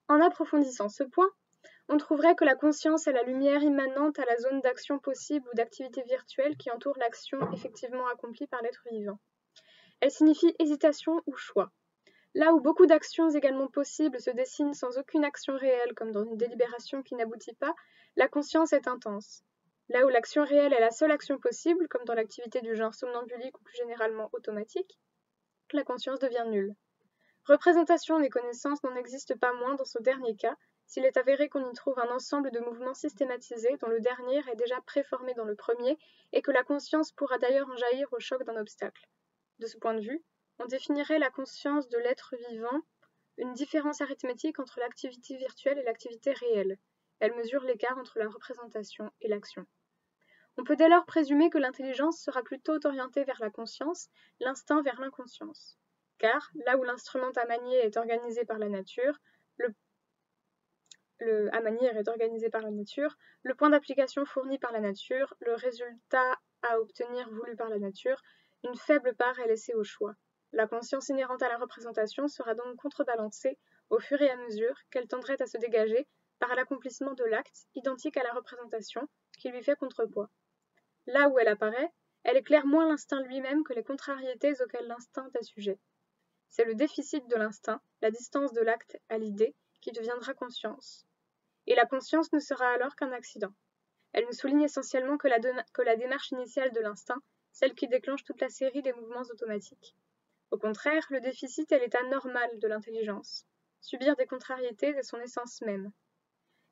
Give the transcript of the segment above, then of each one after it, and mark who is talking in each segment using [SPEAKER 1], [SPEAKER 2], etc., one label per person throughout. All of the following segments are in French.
[SPEAKER 1] En approfondissant ce point, on trouverait que la conscience est la lumière immanente à la zone d'action possible ou d'activité virtuelle qui entoure l'action effectivement accomplie par l'être vivant. Elle signifie hésitation ou choix. Là où beaucoup d'actions également possibles se dessinent sans aucune action réelle, comme dans une délibération qui n'aboutit pas, la conscience est intense. Là où l'action réelle est la seule action possible, comme dans l'activité du genre somnambulique ou plus généralement automatique, la conscience devient nulle. Représentation des connaissances n'en existe pas moins dans ce dernier cas, s'il est avéré qu'on y trouve un ensemble de mouvements systématisés dont le dernier est déjà préformé dans le premier et que la conscience pourra d'ailleurs en jaillir au choc d'un obstacle. De ce point de vue, on définirait la conscience de l'être vivant une différence arithmétique entre l'activité virtuelle et l'activité réelle. Elle mesure l'écart entre la représentation et l'action. On peut dès lors présumer que l'intelligence sera plutôt orientée vers la conscience, l'instinct vers l'inconscience. Car, là où l'instrument à manier est organisé par la nature, le point d'application fourni par la nature, le résultat à obtenir voulu par la nature, une faible part est laissée au choix. La conscience inhérente à la représentation sera donc contrebalancée au fur et à mesure qu'elle tendrait à se dégager par l'accomplissement de l'acte identique à la représentation qui lui fait contrepoids. Là où elle apparaît, elle éclaire moins l'instinct lui-même que les contrariétés auxquelles l'instinct est sujet. C'est le déficit de l'instinct, la distance de l'acte à l'idée, qui deviendra conscience. Et la conscience ne sera alors qu'un accident. Elle ne souligne essentiellement que la démarche initiale de l'instinct, celle qui déclenche toute la série des mouvements automatiques. Au contraire, le déficit est l'état normal de l'intelligence. Subir des contrariétés est son essence même.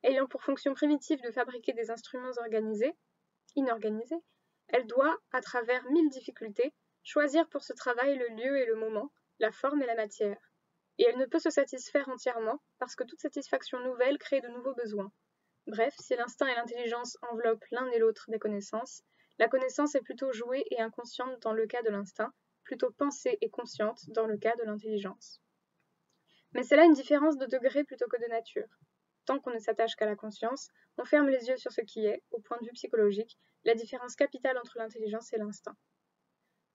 [SPEAKER 1] Ayant pour fonction primitive de fabriquer des instruments inorganisée, elle doit, à travers 1000 difficultés, choisir pour ce travail le lieu et le moment, la forme et la matière. Et elle ne peut se satisfaire entièrement, parce que toute satisfaction nouvelle crée de nouveaux besoins. Bref, si l'instinct et l'intelligence enveloppent l'un et l'autre des connaissances, la connaissance est plutôt jouée et inconsciente dans le cas de l'instinct, plutôt pensée et consciente dans le cas de l'intelligence. Mais c'est là une différence de degré plutôt que de nature. Tant qu'on ne s'attache qu'à la conscience, on ferme les yeux sur ce qui est, au point de vue psychologique, la différence capitale entre l'intelligence et l'instinct.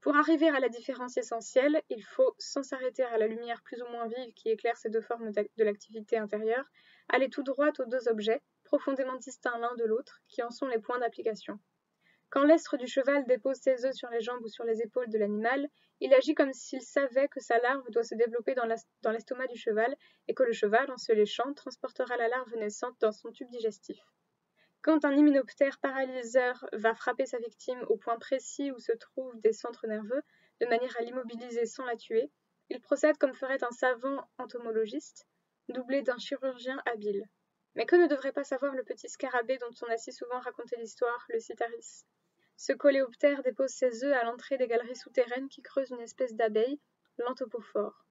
[SPEAKER 1] Pour arriver à la différence essentielle, il faut, sans s'arrêter à la lumière plus ou moins vive qui éclaire ces deux formes de l'activité intérieure, aller tout droit aux deux objets, profondément distincts l'un de l'autre, qui en sont les points d'application. Quand l'estre du cheval dépose ses œufs sur les jambes ou sur les épaules de l'animal, il agit comme s'il savait que sa larve doit se développer dans l'estomac du cheval et que le cheval, en se léchant, transportera la larve naissante dans son tube digestif. Quand un hyménoptère paralyseur va frapper sa victime au point précis où se trouvent des centres nerveux, de manière à l'immobiliser sans la tuer, il procède comme ferait un savant entomologiste, doublé d'un chirurgien habile. Mais que ne devrait pas savoir le petit scarabée dont on a si souvent raconté l'histoire, le Cytaris? Ce coléoptère dépose ses œufs à l'entrée des galeries souterraines qui creusent une espèce d'abeille, l'anthophore.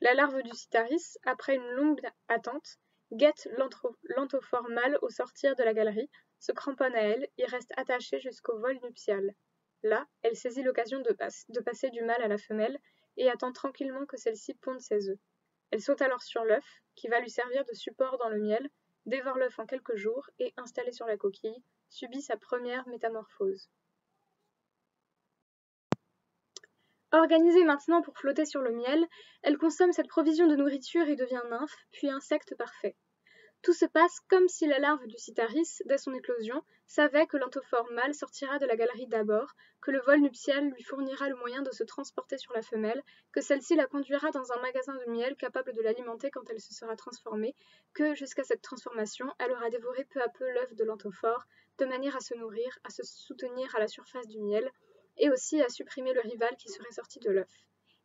[SPEAKER 1] La larve du Cytaris, après une longue attente, guette l'anthophore mâle au sortir de la galerie, se cramponne à elle, y reste attachée jusqu'au vol nuptial. Là, elle saisit l'occasion de passer du mâle à la femelle et attend tranquillement que celle-ci ponde ses œufs. Elle saute alors sur l'œuf, qui va lui servir de support dans le miel, dévore l'œuf en quelques jours et, installée sur la coquille, subit sa première métamorphose. Organisée maintenant pour flotter sur le miel, elle consomme cette provision de nourriture et devient nymphe, puis insecte parfait. Tout se passe comme si la larve du Cytaris, dès son éclosion, savait que l'anthophore mâle sortira de la galerie d'abord, que le vol nuptial lui fournira le moyen de se transporter sur la femelle, que celle-ci la conduira dans un magasin de miel capable de l'alimenter quand elle se sera transformée, que, jusqu'à cette transformation, elle aura dévoré peu à peu l'œuf de l'anthophore, de manière à se nourrir, à se soutenir à la surface du miel, et aussi à supprimer le rival qui serait sorti de l'œuf.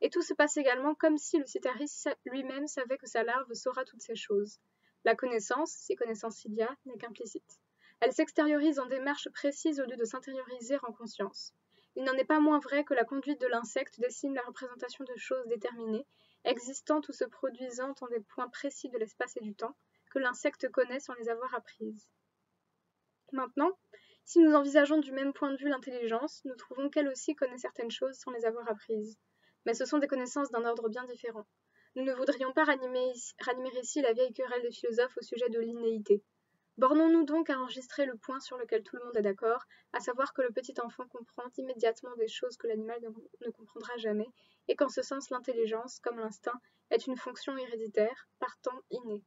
[SPEAKER 1] Et tout se passe également comme si le Cytaris lui-même savait que sa larve saura toutes ces choses. La connaissance, si connaissance il y a, n'est qu'implicite. Elle s'extériorise en démarches précises au lieu de s'intérioriser en conscience. Il n'en est pas moins vrai que la conduite de l'insecte dessine la représentation de choses déterminées, existantes ou se produisant en des points précis de l'espace et du temps, que l'insecte connaît sans les avoir apprises. Maintenant, si nous envisageons du même point de vue l'intelligence, nous trouvons qu'elle aussi connaît certaines choses sans les avoir apprises. Mais ce sont des connaissances d'un ordre bien différent. Nous ne voudrions pas ranimer ici la vieille querelle des philosophes au sujet de l'innéité. Bornons-nous donc à enregistrer le point sur lequel tout le monde est d'accord, à savoir que le petit enfant comprend immédiatement des choses que l'animal ne comprendra jamais, et qu'en ce sens l'intelligence, comme l'instinct, est une fonction héréditaire, partant innée.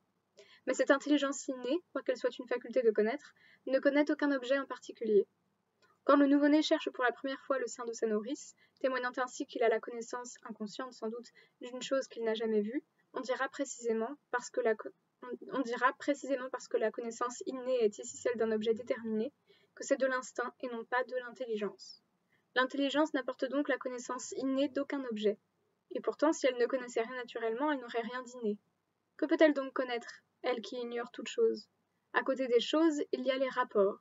[SPEAKER 1] Mais cette intelligence innée, quoiqu'elle soit une faculté de connaître, ne connaît aucun objet en particulier. Quand le nouveau-né cherche pour la première fois le sein de sa nourrice, témoignant ainsi qu'il a la connaissance, inconsciente sans doute, d'une chose qu'il n'a jamais vue, on dira précisément parce que la connaissance innée est ici celle d'un objet déterminé, que c'est de l'instinct et non pas de l'intelligence. L'intelligence n'apporte donc la connaissance innée d'aucun objet. Et pourtant, si elle ne connaissait rien naturellement, elle n'aurait rien d'inné. Que peut-elle donc connaître, elle qui ignore toute chose? À côté des choses, il y a les rapports.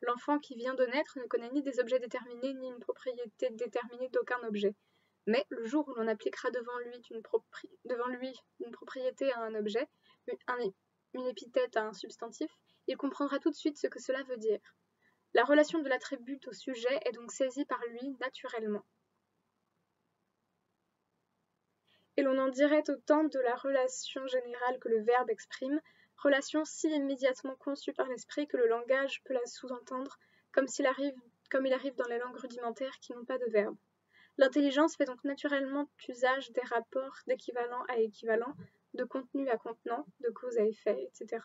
[SPEAKER 1] L'enfant qui vient de naître ne connaît ni des objets déterminés ni une propriété déterminée d'aucun objet. Mais le jour où l'on appliquera devant lui une propriété à un objet, une épithète à un substantif, il comprendra tout de suite ce que cela veut dire. La relation de l'attribut au sujet est donc saisie par lui naturellement. Et l'on en dirait autant de la relation générale que le verbe exprime, relation si immédiatement conçue par l'esprit que le langage peut la sous-entendre, comme il arrive dans les langues rudimentaires qui n'ont pas de verbe. L'intelligence fait donc naturellement usage des rapports d'équivalent à équivalent, de contenu à contenant, de cause à effet, etc.,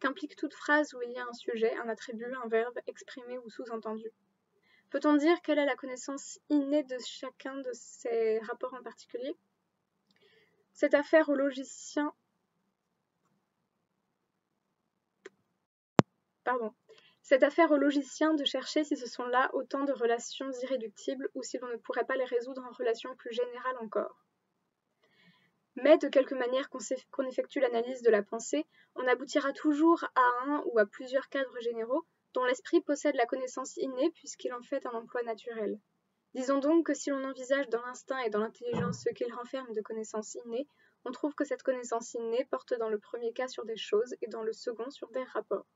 [SPEAKER 1] qu'implique toute phrase où il y a un sujet, un attribut, un verbe, exprimé ou sous-entendu. Peut-on dire quelle est la connaissance innée de chacun de ces rapports en particulier? Cette affaire au logicien de chercher si ce sont là autant de relations irréductibles ou si l'on ne pourrait pas les résoudre en relations plus générales encore. Mais de quelque manière qu'on effectue l'analyse de la pensée, on aboutira toujours à un ou à plusieurs cadres généraux dont l'esprit possède la connaissance innée puisqu'il en fait un emploi naturel. Disons donc que si l'on envisage dans l'instinct et dans l'intelligence ce qu'ils renferment de connaissance innée, on trouve que cette connaissance innée porte dans le premier cas sur des choses et dans le second sur des rapports.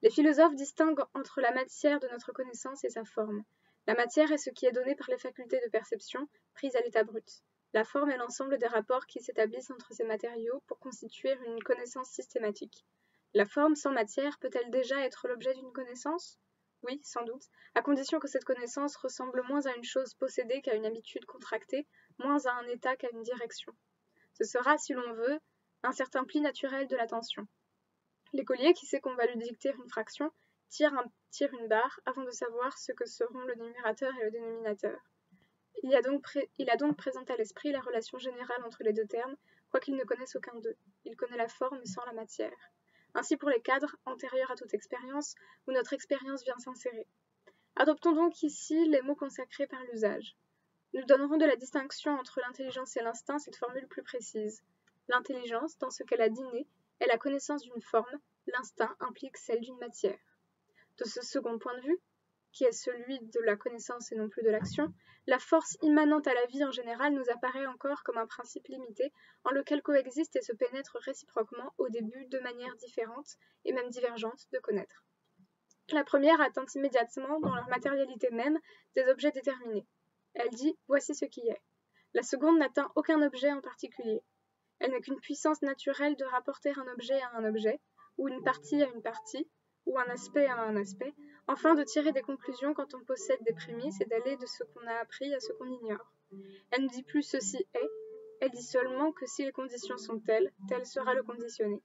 [SPEAKER 1] Les philosophes distinguent entre la matière de notre connaissance et sa forme. La matière est ce qui est donné par les facultés de perception, prises à l'état brut. La forme est l'ensemble des rapports qui s'établissent entre ces matériaux pour constituer une connaissance systématique. La forme sans matière peut-elle déjà être l'objet d'une connaissance? Oui, sans doute, à condition que cette connaissance ressemble moins à une chose possédée qu'à une habitude contractée, moins à un état qu'à une direction. Ce sera, si l'on veut, un certain pli naturel de l'attention. L'écolier qui sait qu'on va lui dicter une fraction tire une barre avant de savoir ce que seront le numérateur et le dénominateur. Il a donc présent à l'esprit la relation générale entre les deux termes, quoiqu'il ne connaisse aucun d'eux. Il connaît la forme sans la matière. Ainsi pour les cadres, antérieurs à toute expérience, où notre expérience vient s'insérer. Adoptons donc ici les mots consacrés par l'usage. Nous donnerons de la distinction entre l'intelligence et l'instinct cette formule plus précise. L'intelligence, dans ce qu'elle a d'inné, est la connaissance d'une forme, l'instinct implique celle d'une matière. De ce second point de vue, qui est celui de la connaissance et non plus de l'action, la force immanente à la vie en général nous apparaît encore comme un principe limité en lequel coexistent et se pénètrent réciproquement au début deux manières différentes et même divergentes de connaître. La première atteint immédiatement, dans leur matérialité même, des objets déterminés. Elle dit « voici ce qui est ». La seconde n'atteint aucun objet en particulier. Elle n'est qu'une puissance naturelle de rapporter un objet à un objet, ou une partie à une partie, ou un aspect à un aspect, enfin de tirer des conclusions quand on possède des prémices et d'aller de ce qu'on a appris à ce qu'on ignore. Elle ne dit plus ceci est, elle dit seulement que si les conditions sont telles, tel sera le conditionné.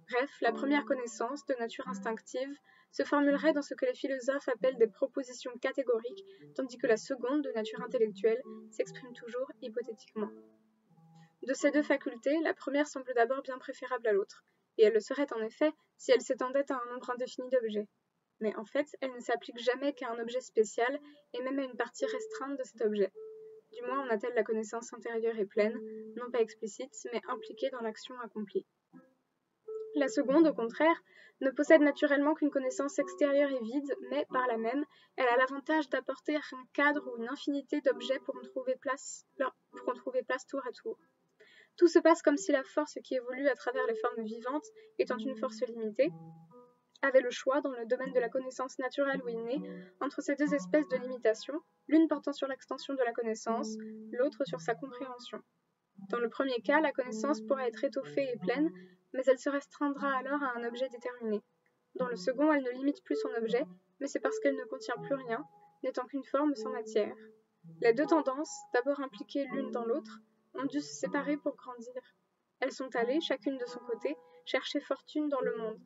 [SPEAKER 1] Bref, la première connaissance, de nature instinctive, se formulerait dans ce que les philosophes appellent des propositions catégoriques, tandis que la seconde, de nature intellectuelle, s'exprime toujours hypothétiquement. De ces deux facultés, la première semble d'abord bien préférable à l'autre, et elle le serait en effet si elle s'étendait à un nombre indéfini d'objets. Mais en fait, elle ne s'applique jamais qu'à un objet spécial, et même à une partie restreinte de cet objet. Du moins en a-t-elle la connaissance intérieure et pleine, non pas explicite, mais impliquée dans l'action accomplie. La seconde, au contraire, ne possède naturellement qu'une connaissance extérieure et vide, mais, par là même, elle a l'avantage d'apporter un cadre ou une infinité d'objets pour en trouver place tour à tour. Tout se passe comme si la force qui évolue à travers les formes vivantes, étant une force limitée, avait le choix, dans le domaine de la connaissance naturelle ou innée, entre ces deux espèces de limitations, l'une portant sur l'extension de la connaissance, l'autre sur sa compréhension. Dans le premier cas, la connaissance pourra être étoffée et pleine, mais elle se restreindra alors à un objet déterminé. Dans le second, elle ne limite plus son objet, mais c'est parce qu'elle ne contient plus rien, n'étant qu'une forme sans matière. Les deux tendances, d'abord impliquées l'une dans l'autre, ont dû se séparer pour grandir. Elles sont allées, chacune de son côté, chercher fortune dans le monde,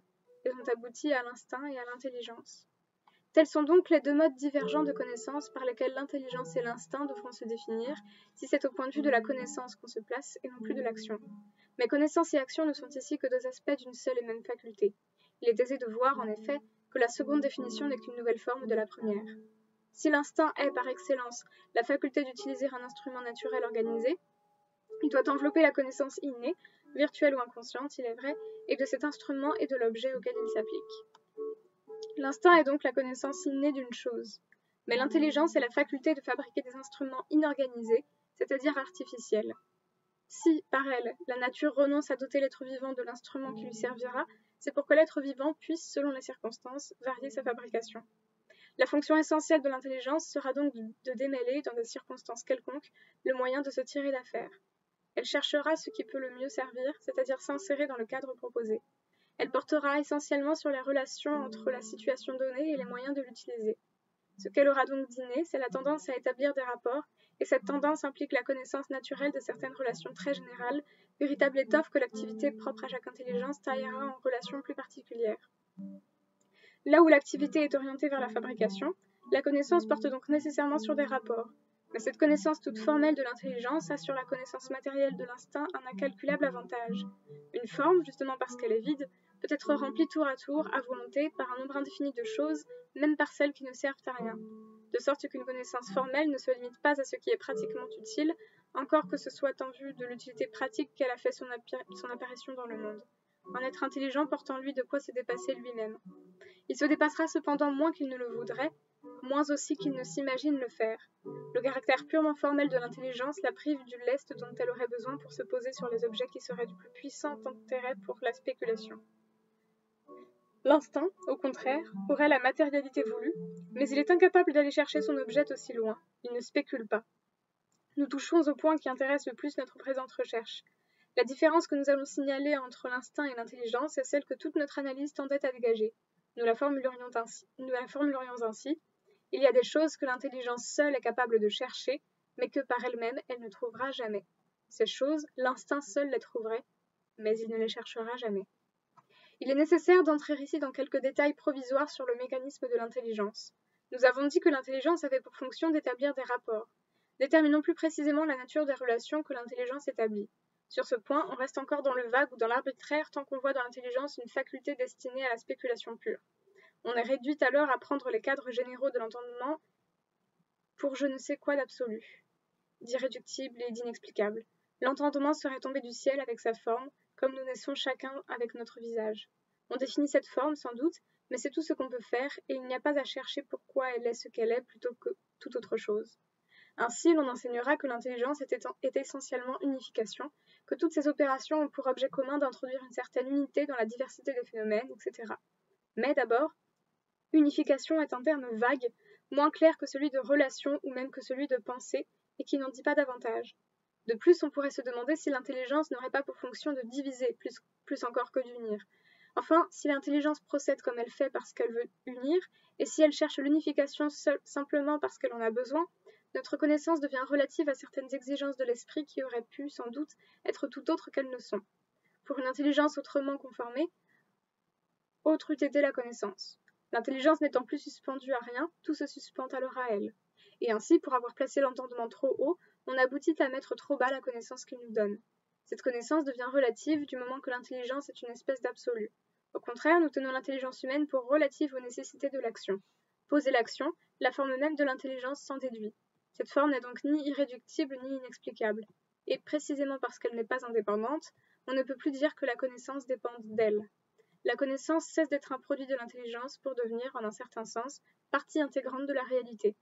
[SPEAKER 1] et ont abouti à l'instinct et à l'intelligence. Tels sont donc les deux modes divergents de connaissance par lesquels l'intelligence et l'instinct devront se définir, si c'est au point de vue de la connaissance qu'on se place et non plus de l'action. Mais connaissance et action ne sont ici que deux aspects d'une seule et même faculté. Il est aisé de voir, en effet, que la seconde définition n'est qu'une nouvelle forme de la première. Si l'instinct est, par excellence, la faculté d'utiliser un instrument naturel organisé, il doit envelopper la connaissance innée, virtuelle ou inconsciente, il est vrai, et de cet instrument et de l'objet auquel il s'applique. L'instinct est donc la connaissance innée d'une chose, mais l'intelligence est la faculté de fabriquer des instruments inorganisés, c'est-à-dire artificiels. Si, par elle, la nature renonce à doter l'être vivant de l'instrument qui lui servira, c'est pour que l'être vivant puisse, selon les circonstances, varier sa fabrication. La fonction essentielle de l'intelligence sera donc de démêler, dans des circonstances quelconques, le moyen de se tirer d'affaire. Elle cherchera ce qui peut le mieux servir, c'est-à-dire s'insérer dans le cadre proposé. Elle portera essentiellement sur les relations entre la situation donnée et les moyens de l'utiliser. Ce qu'elle aura donc d'inné, c'est la tendance à établir des rapports, et cette tendance implique la connaissance naturelle de certaines relations très générales, véritable étoffe que l'activité propre à chaque intelligence taillera en relations plus particulières. Là où l'activité est orientée vers la fabrication, la connaissance porte donc nécessairement sur des rapports. Mais cette connaissance toute formelle de l'intelligence a sur la connaissance matérielle de l'instinct un incalculable avantage. Une forme, justement parce qu'elle est vide, peut être remplie tour à tour, à volonté, par un nombre indéfini de choses, même par celles qui ne servent à rien. De sorte qu'une connaissance formelle ne se limite pas à ce qui est pratiquement utile, encore que ce soit en vue de l'utilité pratique qu'elle a fait son apparition dans le monde. Un être intelligent porte en lui de quoi se dépasser lui-même. Il se dépassera cependant moins qu'il ne le voudrait, moins aussi qu'il ne s'imagine le faire. Le caractère purement formel de l'intelligence la prive du lest dont elle aurait besoin pour se poser sur les objets qui seraient du plus puissant intérêt pour la spéculation. L'instinct, au contraire, aurait la matérialité voulue, mais il est incapable d'aller chercher son objet aussi loin. Il ne spécule pas. Nous touchons au point qui intéresse le plus notre présente recherche. La différence que nous allons signaler entre l'instinct et l'intelligence est celle que toute notre analyse tendait à dégager. Nous la formulerions ainsi. Il y a des choses que l'intelligence seule est capable de chercher, mais que par elle-même, elle ne trouvera jamais. Ces choses, l'instinct seul les trouverait, mais il ne les cherchera jamais. Il est nécessaire d'entrer ici dans quelques détails provisoires sur le mécanisme de l'intelligence. Nous avons dit que l'intelligence avait pour fonction d'établir des rapports. Déterminons plus précisément la nature des relations que l'intelligence établit. Sur ce point, on reste encore dans le vague ou dans l'arbitraire tant qu'on voit dans l'intelligence une faculté destinée à la spéculation pure. On est réduit alors à prendre les cadres généraux de l'entendement pour je ne sais quoi d'absolu, d'irréductible et d'inexplicable. L'entendement serait tombé du ciel avec sa forme, comme nous naissons chacun avec notre visage. On définit cette forme, sans doute, mais c'est tout ce qu'on peut faire, et il n'y a pas à chercher pourquoi elle est ce qu'elle est plutôt que toute autre chose. Ainsi, l'on enseignera que l'intelligence est essentiellement unification, que toutes ces opérations ont pour objet commun d'introduire une certaine unité dans la diversité des phénomènes, etc. Mais d'abord, unification est un terme vague, moins clair que celui de relation ou même que celui de pensée, et qui n'en dit pas davantage. De plus, on pourrait se demander si l'intelligence n'aurait pas pour fonction de diviser, plus encore que d'unir. Enfin, si l'intelligence procède comme elle fait parce qu'elle veut unir, et si elle cherche l'unification simplement parce qu'elle en a besoin, notre connaissance devient relative à certaines exigences de l'esprit qui auraient pu, sans doute, être tout autres qu'elles ne sont. Pour une intelligence autrement conformée, autre eût été la connaissance. L'intelligence n'étant plus suspendue à rien, tout se suspend alors à elle. Et ainsi, pour avoir placé l'entendement trop haut, on aboutit à mettre trop bas la connaissance qu'il nous donne. Cette connaissance devient relative du moment que l'intelligence est une espèce d'absolu. Au contraire, nous tenons l'intelligence humaine pour relative aux nécessités de l'action. Poser l'action, la forme même de l'intelligence s'en déduit. Cette forme n'est donc ni irréductible ni inexplicable. Et précisément parce qu'elle n'est pas indépendante, on ne peut plus dire que la connaissance dépende d'elle. La connaissance cesse d'être un produit de l'intelligence pour devenir, en un certain sens, partie intégrante de la réalité.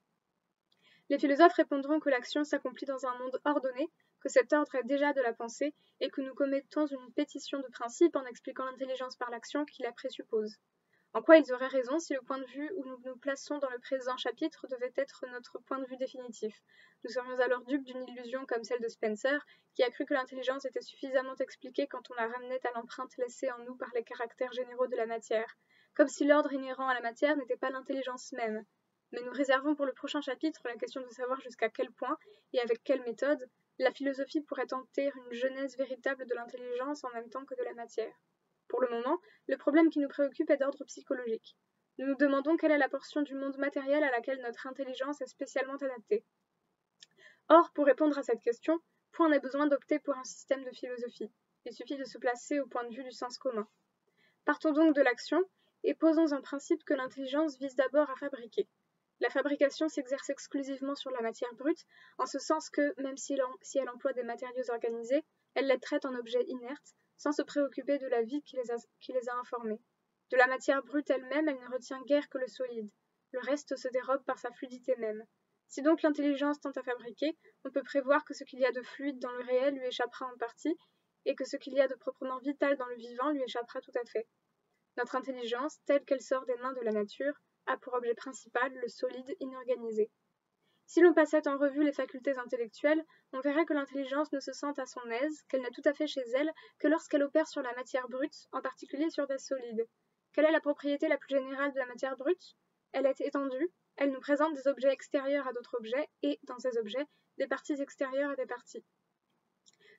[SPEAKER 1] Les philosophes répondront que l'action s'accomplit dans un monde ordonné, que cet ordre est déjà de la pensée, et que nous commettons une pétition de principe en expliquant l'intelligence par l'action qui la présuppose. En quoi ils auraient raison si le point de vue où nous nous plaçons dans le présent chapitre devait être notre point de vue définitif. Nous serions alors dupes d'une illusion comme celle de Spencer, qui a cru que l'intelligence était suffisamment expliquée quand on la ramenait à l'empreinte laissée en nous par les caractères généraux de la matière. comme si l'ordre inhérent à la matière n'était pas l'intelligence même. Mais nous réservons pour le prochain chapitre la question de savoir jusqu'à quel point, et avec quelle méthode, la philosophie pourrait tenter une genèse véritable de l'intelligence en même temps que de la matière. Pour le moment, le problème qui nous préoccupe est d'ordre psychologique. Nous nous demandons quelle est la portion du monde matériel à laquelle notre intelligence est spécialement adaptée. Or, pour répondre à cette question, point n'est besoin d'opter pour un système de philosophie. Il suffit de se placer au point de vue du sens commun. Partons donc de l'action et posons un principe que l'intelligence vise d'abord à fabriquer. La fabrication s'exerce exclusivement sur la matière brute, en ce sens que, même si elle emploie des matériaux organisés, elle les traite en objets inertes, sans se préoccuper de la vie qui les a informés. De la matière brute elle-même, elle ne retient guère que le solide. Le reste se dérobe par sa fluidité même. Si donc l'intelligence tente à fabriquer, on peut prévoir que ce qu'il y a de fluide dans le réel lui échappera en partie, et que ce qu'il y a de proprement vital dans le vivant lui échappera tout à fait. Notre intelligence, telle qu'elle sort des mains de la nature, a pour objet principal le solide inorganisé. Si l'on passait en revue les facultés intellectuelles, on verrait que l'intelligence ne se sent à son aise, qu'elle n'est tout à fait chez elle, que lorsqu'elle opère sur la matière brute, en particulier sur des solides. Quelle est la propriété la plus générale de la matière brute? Elle est étendue, elle nous présente des objets extérieurs à d'autres objets, et, dans ces objets, des parties extérieures à des parties.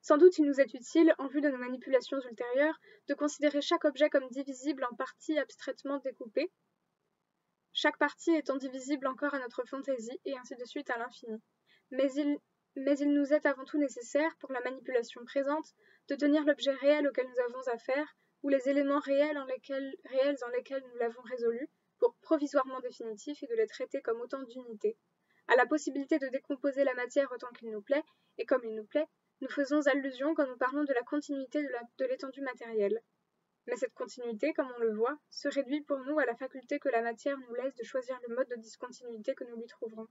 [SPEAKER 1] Sans doute il nous est utile, en vue de nos manipulations ultérieures, de considérer chaque objet comme divisible en parties abstraitement découpées, chaque partie étant divisible encore à notre fantaisie, et ainsi de suite à l'infini. Mais il nous est avant tout nécessaire, pour la manipulation présente, de tenir l'objet réel auquel nous avons affaire, ou les éléments réels en lesquels nous l'avons résolu, pour provisoirement définitifs, et de les traiter comme autant d'unités. À la possibilité de décomposer la matière autant qu'il nous plaît, et comme il nous plaît, nous faisons allusion quand nous parlons de la continuité de l'étendue matérielle. Mais cette continuité, comme on le voit, se réduit pour nous à la faculté que la matière nous laisse de choisir le mode de discontinuité que nous lui trouverons.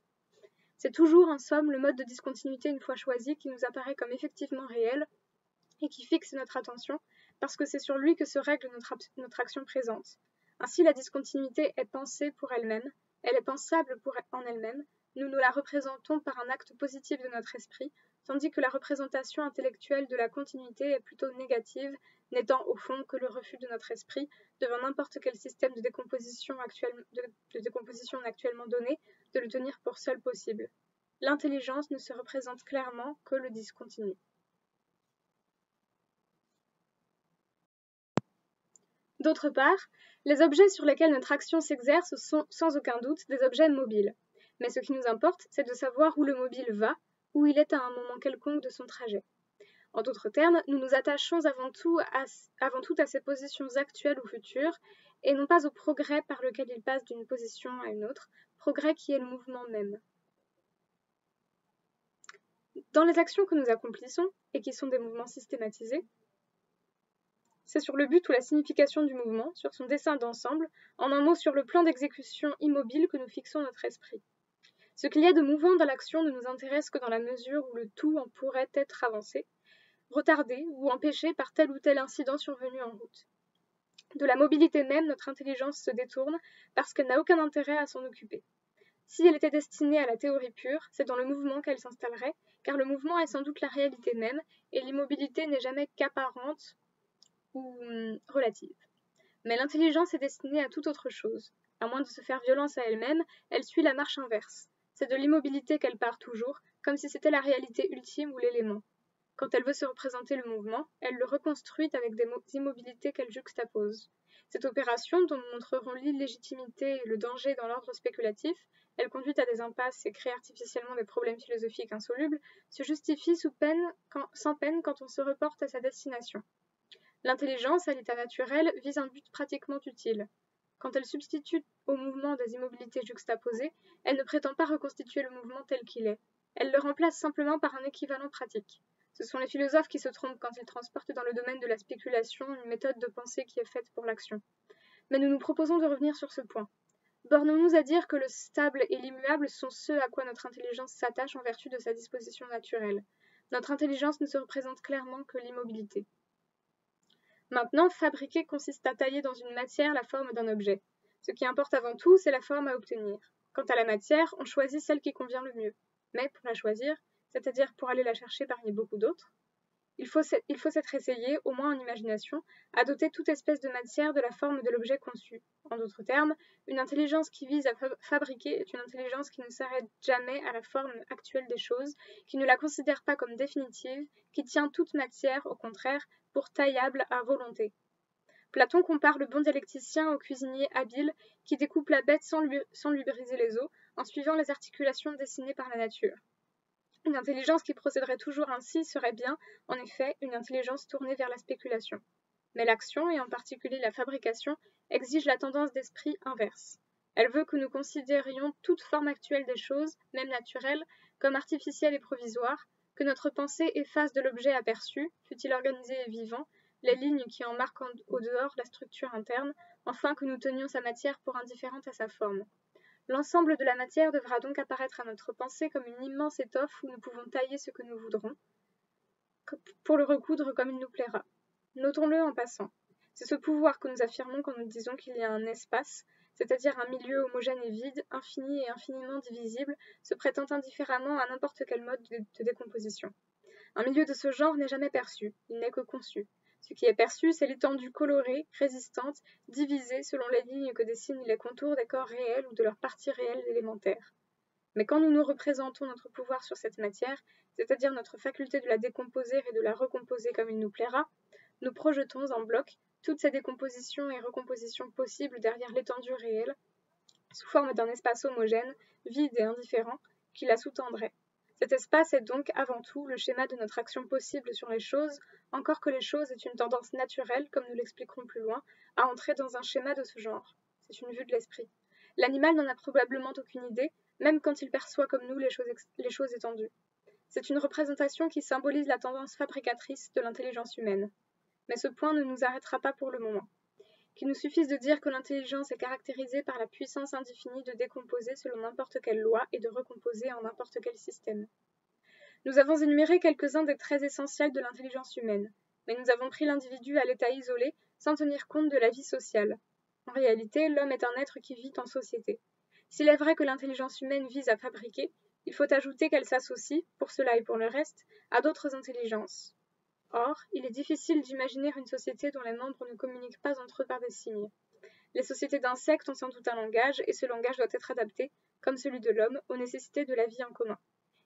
[SPEAKER 1] C'est toujours, en somme, le mode de discontinuité une fois choisi qui nous apparaît comme effectivement réel et qui fixe notre attention, parce que c'est sur lui que se règle notre action présente. Ainsi, la discontinuité est pensée pour elle-même, elle est pensable en elle-même, nous nous la représentons par un acte positif de notre esprit, tandis que la représentation intellectuelle de la continuité est plutôt négative, n'étant au fond que le refus de notre esprit, devant n'importe quel système de décomposition actuellement donné, de le tenir pour seul possible. L'intelligence ne se représente clairement que le discontinu. D'autre part, les objets sur lesquels notre action s'exerce sont sans aucun doute des objets mobiles. Mais ce qui nous importe, c'est de savoir où le mobile va, où il est à un moment quelconque de son trajet. En d'autres termes, nous nous attachons avant tout à ses positions actuelles ou futures, et non pas au progrès par lequel il passe d'une position à une autre, progrès qui est le mouvement même. Dans les actions que nous accomplissons, et qui sont des mouvements systématisés, c'est sur le but ou la signification du mouvement, sur son dessin d'ensemble, en un mot sur le plan d'exécution immobile que nous fixons notre esprit. Ce qu'il y a de mouvant dans l'action ne nous intéresse que dans la mesure où le tout en pourrait être avancé, retardé ou empêché par tel ou tel incident survenu en route. De la mobilité même, notre intelligence se détourne parce qu'elle n'a aucun intérêt à s'en occuper. Si elle était destinée à la théorie pure, c'est dans le mouvement qu'elle s'installerait, car le mouvement est sans doute la réalité même, et l'immobilité n'est jamais qu'apparente ou relative. Mais l'intelligence est destinée à toute autre chose. À moins de se faire violence à elle-même, elle suit la marche inverse. C'est de l'immobilité qu'elle part toujours, comme si c'était la réalité ultime ou l'élément. Quand elle veut se représenter le mouvement, elle le reconstruit avec des immobilités qu'elle juxtapose. Cette opération, dont nous montrerons l'illégitimité et le danger dans l'ordre spéculatif, elle conduit à des impasses et crée artificiellement des problèmes philosophiques insolubles, se justifie sans peine quand on se reporte à sa destination. L'intelligence, à l'état naturel, vise un but pratiquement utile. Quand elle substitue au mouvement des immobilités juxtaposées, elle ne prétend pas reconstituer le mouvement tel qu'il est. Elle le remplace simplement par un équivalent pratique. Ce sont les philosophes qui se trompent quand ils transportent dans le domaine de la spéculation une méthode de pensée qui est faite pour l'action. Mais nous nous proposons de revenir sur ce point. Bornons-nous à dire que le stable et l'immuable sont ceux à quoi notre intelligence s'attache en vertu de sa disposition naturelle. Notre intelligence ne se représente clairement que l'immobilité. Maintenant, fabriquer consiste à tailler dans une matière la forme d'un objet. Ce qui importe avant tout, c'est la forme à obtenir. Quant à la matière, on choisit celle qui convient le mieux. Mais pour la choisir, c'est-à-dire pour aller la chercher parmi beaucoup d'autres, Il faut s'être essayé, au moins en imagination, à doter toute espèce de matière de la forme de l'objet conçu. En d'autres termes, une intelligence qui vise à fabriquer est une intelligence qui ne s'arrête jamais à la forme actuelle des choses, qui ne la considère pas comme définitive, qui tient toute matière, au contraire, pour taillable à volonté. Platon compare le bon dialecticien au cuisinier habile qui découpe la bête sans lui briser les os, en suivant les articulations dessinées par la nature. Une intelligence qui procéderait toujours ainsi serait bien, en effet, une intelligence tournée vers la spéculation. Mais l'action, et en particulier la fabrication, exige la tendance d'esprit inverse. Elle veut que nous considérions toute forme actuelle des choses, même naturelles, comme artificielle et provisoire, que notre pensée efface de l'objet aperçu, fût-il organisé et vivant, les lignes qui en marquent au dehors la structure interne, enfin que nous tenions sa matière pour indifférente à sa forme. L'ensemble de la matière devra donc apparaître à notre pensée comme une immense étoffe où nous pouvons tailler ce que nous voudrons, pour le recoudre comme il nous plaira. Notons-le en passant. C'est ce pouvoir que nous affirmons quand nous disons qu'il y a un espace, c'est-à-dire un milieu homogène et vide, infini et infiniment divisible, se prêtant indifféremment à n'importe quel mode de décomposition. Un milieu de ce genre n'est jamais perçu, il n'est que conçu. Ce qui est perçu, c'est l'étendue colorée, résistante, divisée selon les lignes que dessinent les contours des corps réels ou de leurs parties réelles élémentaires. Mais quand nous nous représentons notre pouvoir sur cette matière, c'est-à-dire notre faculté de la décomposer et de la recomposer comme il nous plaira, nous projetons en bloc toutes ces décompositions et recompositions possibles derrière l'étendue réelle, sous forme d'un espace homogène, vide et indifférent, qui la sous-tendrait. Cet espace est donc avant tout le schéma de notre action possible sur les choses, encore que les choses aient une tendance naturelle, comme nous l'expliquerons plus loin, à entrer dans un schéma de ce genre. C'est une vue de l'esprit. L'animal n'en a probablement aucune idée, même quand il perçoit comme nous les choses étendues. C'est une représentation qui symbolise la tendance fabricatrice de l'intelligence humaine. Mais ce point ne nous arrêtera pas pour le moment. Qu'il nous suffise de dire que l'intelligence est caractérisée par la puissance indéfinie de décomposer selon n'importe quelle loi et de recomposer en n'importe quel système. Nous avons énuméré quelques-uns des traits essentiels de l'intelligence humaine, mais nous avons pris l'individu à l'état isolé sans tenir compte de la vie sociale. En réalité, l'homme est un être qui vit en société. S'il est vrai que l'intelligence humaine vise à fabriquer, il faut ajouter qu'elle s'associe, pour cela et pour le reste, à d'autres intelligences. Or, il est difficile d'imaginer une société dont les membres ne communiquent pas entre eux par des signes. Les sociétés d'insectes ont sans doute un langage, et ce langage doit être adapté, comme celui de l'homme, aux nécessités de la vie en commun.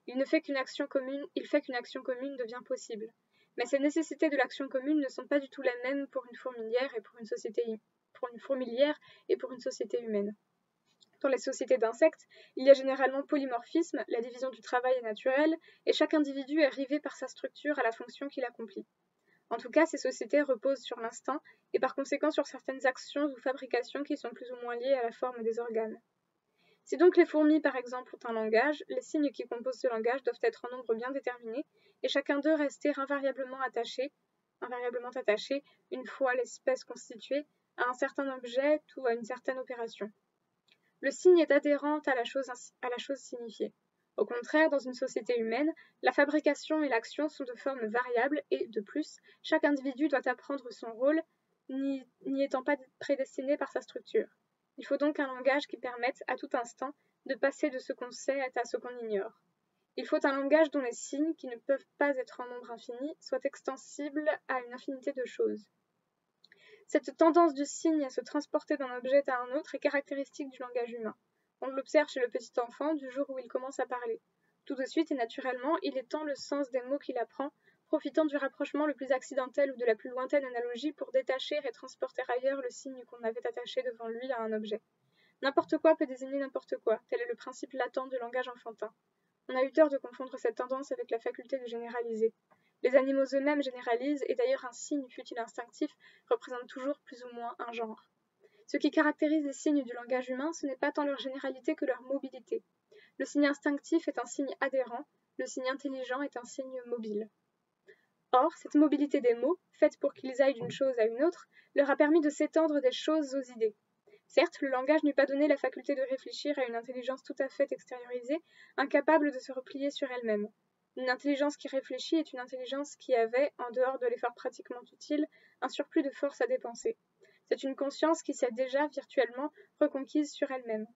[SPEAKER 1] Il fait qu'une action commune devient possible. Mais ces nécessités de l'action commune ne sont pas du tout les mêmes pour une fourmilière et pour une société humaine. Dans les sociétés d'insectes, il y a généralement polymorphisme, la division du travail est naturelle, et chaque individu est rivé par sa structure à la fonction qu'il accomplit. En tout cas, ces sociétés reposent sur l'instinct, et par conséquent sur certaines actions ou fabrications qui sont plus ou moins liées à la forme des organes. Si donc les fourmis, par exemple, ont un langage, les signes qui composent ce langage doivent être en nombre bien déterminé, et chacun d'eux rester invariablement attaché, une fois l'espèce constituée, à un certain objet ou à une certaine opération. Le signe est adhérent à la chose signifiée. Au contraire, dans une société humaine, la fabrication et l'action sont de forme variable et, de plus, chaque individu doit apprendre son rôle, n'y étant pas prédestiné par sa structure. Il faut donc un langage qui permette, à tout instant, de passer de ce qu'on sait à ce qu'on ignore. Il faut un langage dont les signes, qui ne peuvent pas être en nombre infini, soient extensibles à une infinité de choses. Cette tendance du signe à se transporter d'un objet à un autre est caractéristique du langage humain. On l'observe chez le petit enfant du jour où il commence à parler. Tout de suite et naturellement, il étend le sens des mots qu'il apprend, profitant du rapprochement le plus accidentel ou de la plus lointaine analogie pour détacher et transporter ailleurs le signe qu'on avait attaché devant lui à un objet. N'importe quoi peut désigner n'importe quoi, tel est le principe latent du langage enfantin. On a eu tort de confondre cette tendance avec la faculté de généraliser. Les animaux eux-mêmes généralisent, et d'ailleurs un signe, fût-il instinctif, représente toujours plus ou moins un genre. Ce qui caractérise les signes du langage humain, ce n'est pas tant leur généralité que leur mobilité. Le signe instinctif est un signe adhérent, le signe intelligent est un signe mobile. Or, cette mobilité des mots, faite pour qu'ils aillent d'une chose à une autre, leur a permis de s'étendre des choses aux idées. Certes, le langage n'eût pas donné la faculté de réfléchir à une intelligence tout à fait extériorisée, incapable de se replier sur elle-même. Une intelligence qui réfléchit est une intelligence qui avait, en dehors de l'effort pratiquement utile, un surplus de force à dépenser. C'est une conscience qui s'est déjà, virtuellement, reconquise sur elle-même.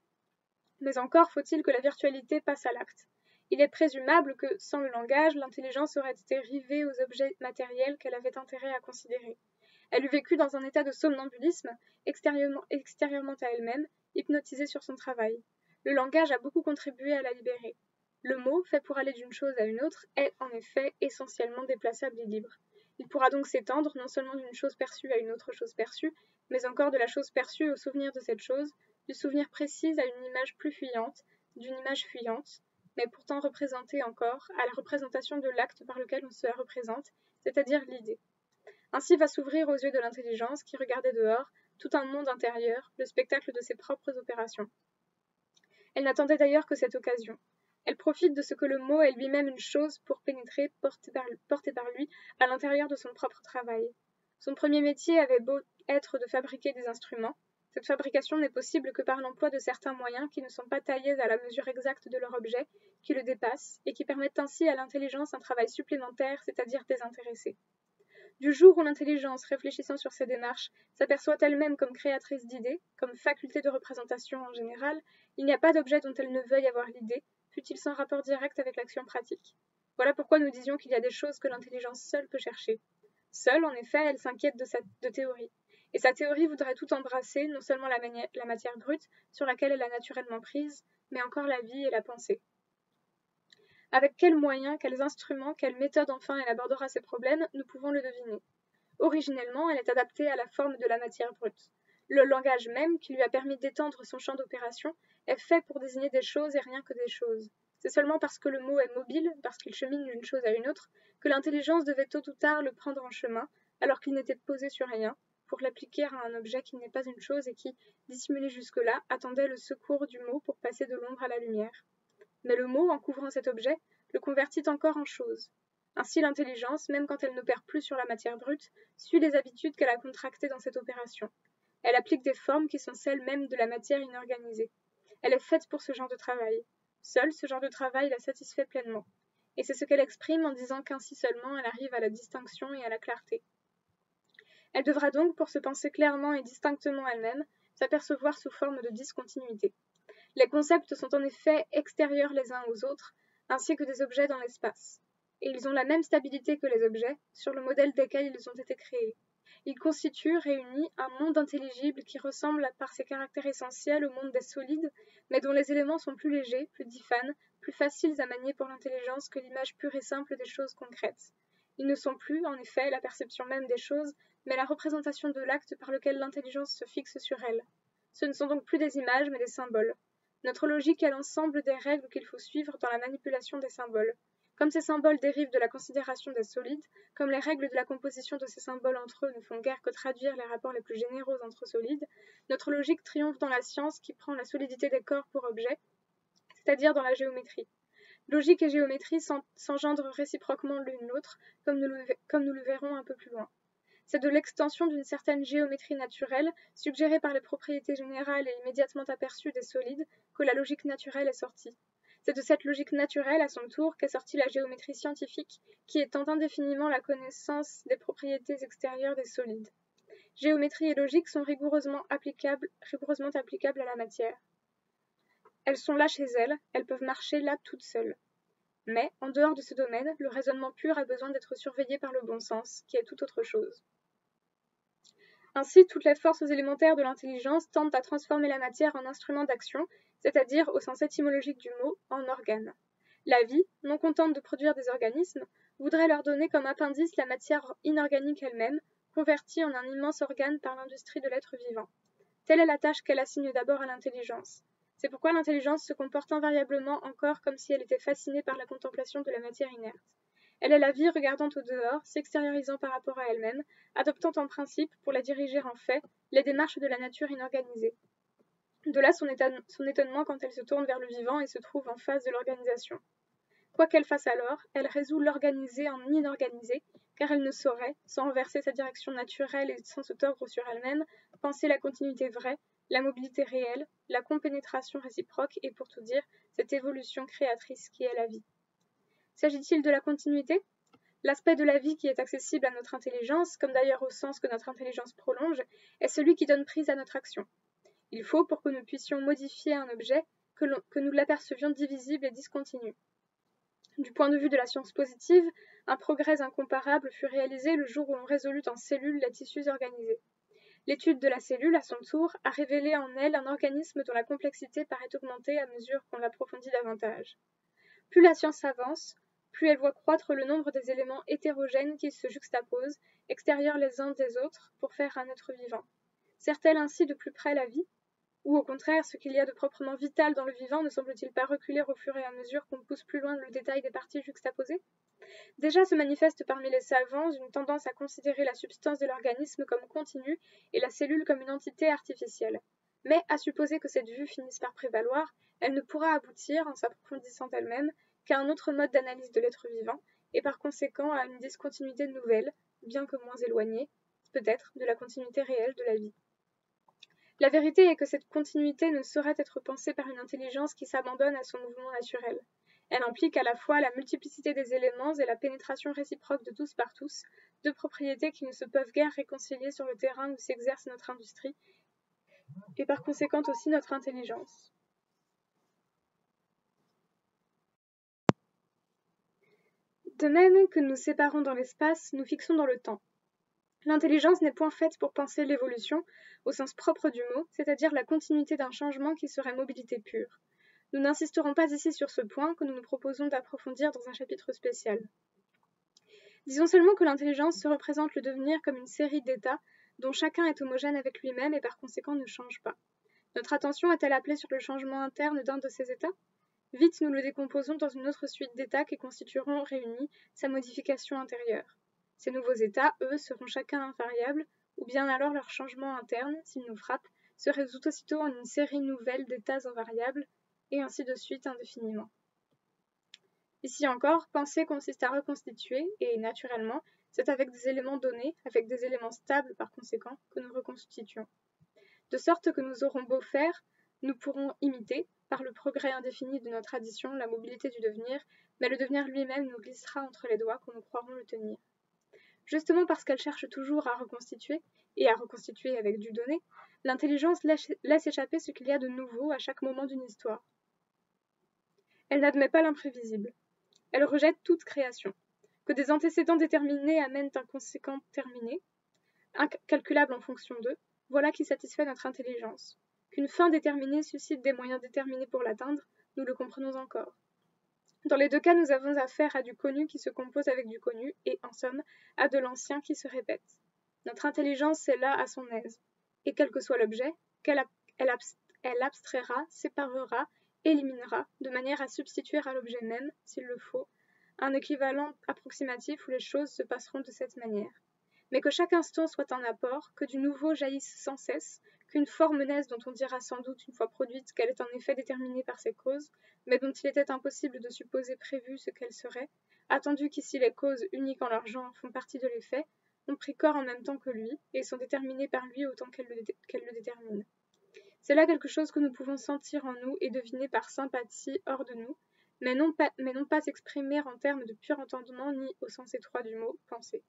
[SPEAKER 1] Mais encore faut-il que la virtualité passe à l'acte. Il est présumable que, sans le langage, l'intelligence aurait été rivée aux objets matériels qu'elle avait intérêt à considérer. Elle eût vécu dans un état de somnambulisme, extérieurement à elle-même, hypnotisée sur son travail. Le langage a beaucoup contribué à la libérer. Le mot, fait pour aller d'une chose à une autre, est, en effet, essentiellement déplaçable et libre. Il pourra donc s'étendre non seulement d'une chose perçue à une autre chose perçue, mais encore de la chose perçue au souvenir de cette chose, du souvenir précis à une image plus fuyante, d'une image fuyante, mais pourtant représentée encore, à la représentation de l'acte par lequel on se la représente, c'est-à-dire l'idée. Ainsi va s'ouvrir aux yeux de l'intelligence, qui regardait dehors, tout un monde intérieur, le spectacle de ses propres opérations. Elle n'attendait d'ailleurs que cette occasion. Elle profite de ce que le mot est lui-même une chose pour pénétrer, porté par lui, à l'intérieur de son propre travail. Son premier métier avait beau être de fabriquer des instruments, cette fabrication n'est possible que par l'emploi de certains moyens qui ne sont pas taillés à la mesure exacte de leur objet, qui le dépassent, et qui permettent ainsi à l'intelligence un travail supplémentaire, c'est-à-dire désintéressé. Du jour où l'intelligence, réfléchissant sur ces démarches, s'aperçoit elle-même comme créatrice d'idées, comme faculté de représentation en général, il n'y a pas d'objet dont elle ne veuille avoir l'idée, fût-il sans rapport direct avec l'action pratique. Voilà pourquoi nous disions qu'il y a des choses que l'intelligence seule peut chercher. Seule, en effet, elle s'inquiète de théorie. Et sa théorie voudrait tout embrasser, non seulement la matière brute, sur laquelle elle a naturellement prise, mais encore la vie et la pensée. Avec quels moyens, quels instruments, quelle méthode enfin elle abordera ces problèmes, nous pouvons le deviner. Originellement, elle est adaptée à la forme de la matière brute. Le langage même, qui lui a permis d'étendre son champ d'opération, est fait pour désigner des choses et rien que des choses. C'est seulement parce que le mot est mobile, parce qu'il chemine d'une chose à une autre, que l'intelligence devait tôt ou tard le prendre en chemin, alors qu'il n'était posé sur rien, pour l'appliquer à un objet qui n'est pas une chose et qui, dissimulé jusque-là, attendait le secours du mot pour passer de l'ombre à la lumière. Mais le mot, en couvrant cet objet, le convertit encore en chose. Ainsi l'intelligence, même quand elle n'opère plus sur la matière brute, suit les habitudes qu'elle a contractées dans cette opération. Elle applique des formes qui sont celles mêmes de la matière inorganisée. Elle est faite pour ce genre de travail. Seul ce genre de travail la satisfait pleinement. Et c'est ce qu'elle exprime en disant qu'ainsi seulement elle arrive à la distinction et à la clarté. Elle devra donc, pour se penser clairement et distinctement elle-même, s'apercevoir sous forme de discontinuité. Les concepts sont en effet extérieurs les uns aux autres, ainsi que des objets dans l'espace. Et ils ont la même stabilité que les objets, sur le modèle desquels ils ont été créés. Ils constituent, réunis, un monde intelligible qui ressemble par ses caractères essentiels au monde des solides, mais dont les éléments sont plus légers, plus diaphanes, plus faciles à manier pour l'intelligence que l'image pure et simple des choses concrètes. Ils ne sont plus, en effet, la perception même des choses, mais la représentation de l'acte par lequel l'intelligence se fixe sur elle. Ce ne sont donc plus des images, mais des symboles. Notre logique est l'ensemble des règles qu'il faut suivre dans la manipulation des symboles. Comme ces symboles dérivent de la considération des solides, comme les règles de la composition de ces symboles entre eux ne font guère que traduire les rapports les plus généraux entre solides, notre logique triomphe dans la science qui prend la solidité des corps pour objet, c'est-à-dire dans la géométrie. Logique et géométrie s'engendrent réciproquement l'une l'autre, comme nous le verrons un peu plus loin. C'est de l'extension d'une certaine géométrie naturelle, suggérée par les propriétés générales et immédiatement aperçues des solides, que la logique naturelle est sortie. C'est de cette logique naturelle, à son tour, qu'est sortie la géométrie scientifique, qui étend indéfiniment la connaissance des propriétés extérieures des solides. Géométrie et logique sont rigoureusement applicables à la matière. Elles sont là chez elles peuvent marcher là toutes seules. Mais, en dehors de ce domaine, le raisonnement pur a besoin d'être surveillé par le bon sens, qui est tout autre chose. Ainsi, toutes les forces élémentaires de l'intelligence tendent à transformer la matière en instrument d'action, c'est-à-dire, au sens étymologique du mot, en organe. La vie, non contente de produire des organismes, voudrait leur donner comme appendice la matière inorganique elle-même, convertie en un immense organe par l'industrie de l'être vivant. Telle est la tâche qu'elle assigne d'abord à l'intelligence. C'est pourquoi l'intelligence se comporte invariablement encore comme si elle était fascinée par la contemplation de la matière inerte. Elle est la vie regardant au dehors, s'extériorisant par rapport à elle-même, adoptant en principe, pour la diriger en fait, les démarches de la nature inorganisée. De là son étonnement quand elle se tourne vers le vivant et se trouve en face de l'organisation. Quoi qu'elle fasse alors, elle résout l'organisé en inorganisé, car elle ne saurait, sans renverser sa direction naturelle et sans se tordre sur elle-même, penser la continuité vraie, la mobilité réelle, la compénétration réciproque et, pour tout dire, cette évolution créatrice qui est la vie. S'agit-il de la continuité ? L'aspect de la vie qui est accessible à notre intelligence, comme d'ailleurs au sens que notre intelligence prolonge, est celui qui donne prise à notre action. Il faut, pour que nous puissions modifier un objet, que nous l'apercevions divisible et discontinu. Du point de vue de la science positive, un progrès incomparable fut réalisé le jour où l'on résolut en cellules les tissus organisés. L'étude de la cellule, à son tour, a révélé en elle un organisme dont la complexité paraît augmenter à mesure qu'on l'approfondit davantage. Plus la science avance, plus elle voit croître le nombre des éléments hétérogènes qui se juxtaposent, extérieurs les uns des autres, pour faire un être vivant. Sert-elle ainsi de plus près la vie ? Ou au contraire, ce qu'il y a de proprement vital dans le vivant ne semble-t-il pas reculer au fur et à mesure qu'on pousse plus loin le détail des parties juxtaposées ? Déjà se manifeste parmi les savants une tendance à considérer la substance de l'organisme comme continue et la cellule comme une entité artificielle. Mais à supposer que cette vue finisse par prévaloir, elle ne pourra aboutir, en s'approfondissant elle-même, qu'à un autre mode d'analyse de l'être vivant, et par conséquent à une discontinuité nouvelle, bien que moins éloignée, peut-être, de la continuité réelle de la vie. La vérité est que cette continuité ne saurait être pensée par une intelligence qui s'abandonne à son mouvement naturel. Elle implique à la fois la multiplicité des éléments et la pénétration réciproque de tous par tous, deux propriétés qui ne se peuvent guère réconcilier sur le terrain où s'exerce notre industrie, et par conséquent aussi notre intelligence. De même que nous séparons dans l'espace, nous fixons dans le temps. L'intelligence n'est point faite pour penser l'évolution, au sens propre du mot, c'est-à-dire la continuité d'un changement qui serait mobilité pure. Nous n'insisterons pas ici sur ce point que nous nous proposons d'approfondir dans un chapitre spécial. Disons seulement que l'intelligence se représente le devenir comme une série d'états dont chacun est homogène avec lui-même et par conséquent ne change pas. Notre attention est-elle appelée sur le changement interne d'un de ces états ? Vite, nous le décomposons dans une autre suite d'états qui constitueront réunis sa modification intérieure. Ces nouveaux états, eux, seront chacun invariables, ou bien alors leur changement interne, s'il nous frappe, se résout aussitôt en une série nouvelle d'états invariables, et ainsi de suite indéfiniment. Ici encore, penser consiste à reconstituer, et naturellement, c'est avec des éléments donnés, avec des éléments stables par conséquent, que nous reconstituons. De sorte que nous aurons beau faire, nous pourrons imiter, par le progrès indéfini de notre addition, la mobilité du devenir, mais le devenir lui-même nous glissera entre les doigts quand nous croirons le tenir. Justement parce qu'elle cherche toujours à reconstituer, et à reconstituer avec du donné, l'intelligence laisse échapper ce qu'il y a de nouveau à chaque moment d'une histoire. Elle n'admet pas l'imprévisible. Elle rejette toute création. Que des antécédents déterminés amènent un conséquent terminé, incalculable en fonction d'eux, voilà qui satisfait notre intelligence. Qu'une fin déterminée suscite des moyens déterminés pour l'atteindre, nous le comprenons encore. Dans les deux cas, nous avons affaire à du connu qui se compose avec du connu, et, en somme, à de l'ancien qui se répète. Notre intelligence est là à son aise, et quel que soit l'objet, elle abstraira, séparera, éliminera, de manière à substituer à l'objet même, s'il le faut, un équivalent approximatif où les choses se passeront de cette manière. Mais que chaque instant soit un apport, que du nouveau jaillisse sans cesse, qu'une forme naisse dont on dira sans doute, une fois produite, qu'elle est en effet déterminée par ses causes, mais dont il était impossible de supposer prévu ce qu'elle serait, attendu qu'ici les causes, uniques en leur genre, font partie de l'effet, ont pris corps en même temps que lui, et sont déterminées par lui autant qu'elles le déterminent. C'est là quelque chose que nous pouvons sentir en nous et deviner par sympathie hors de nous, mais non pas exprimer en termes de pur entendement ni au sens étroit du mot « penser ».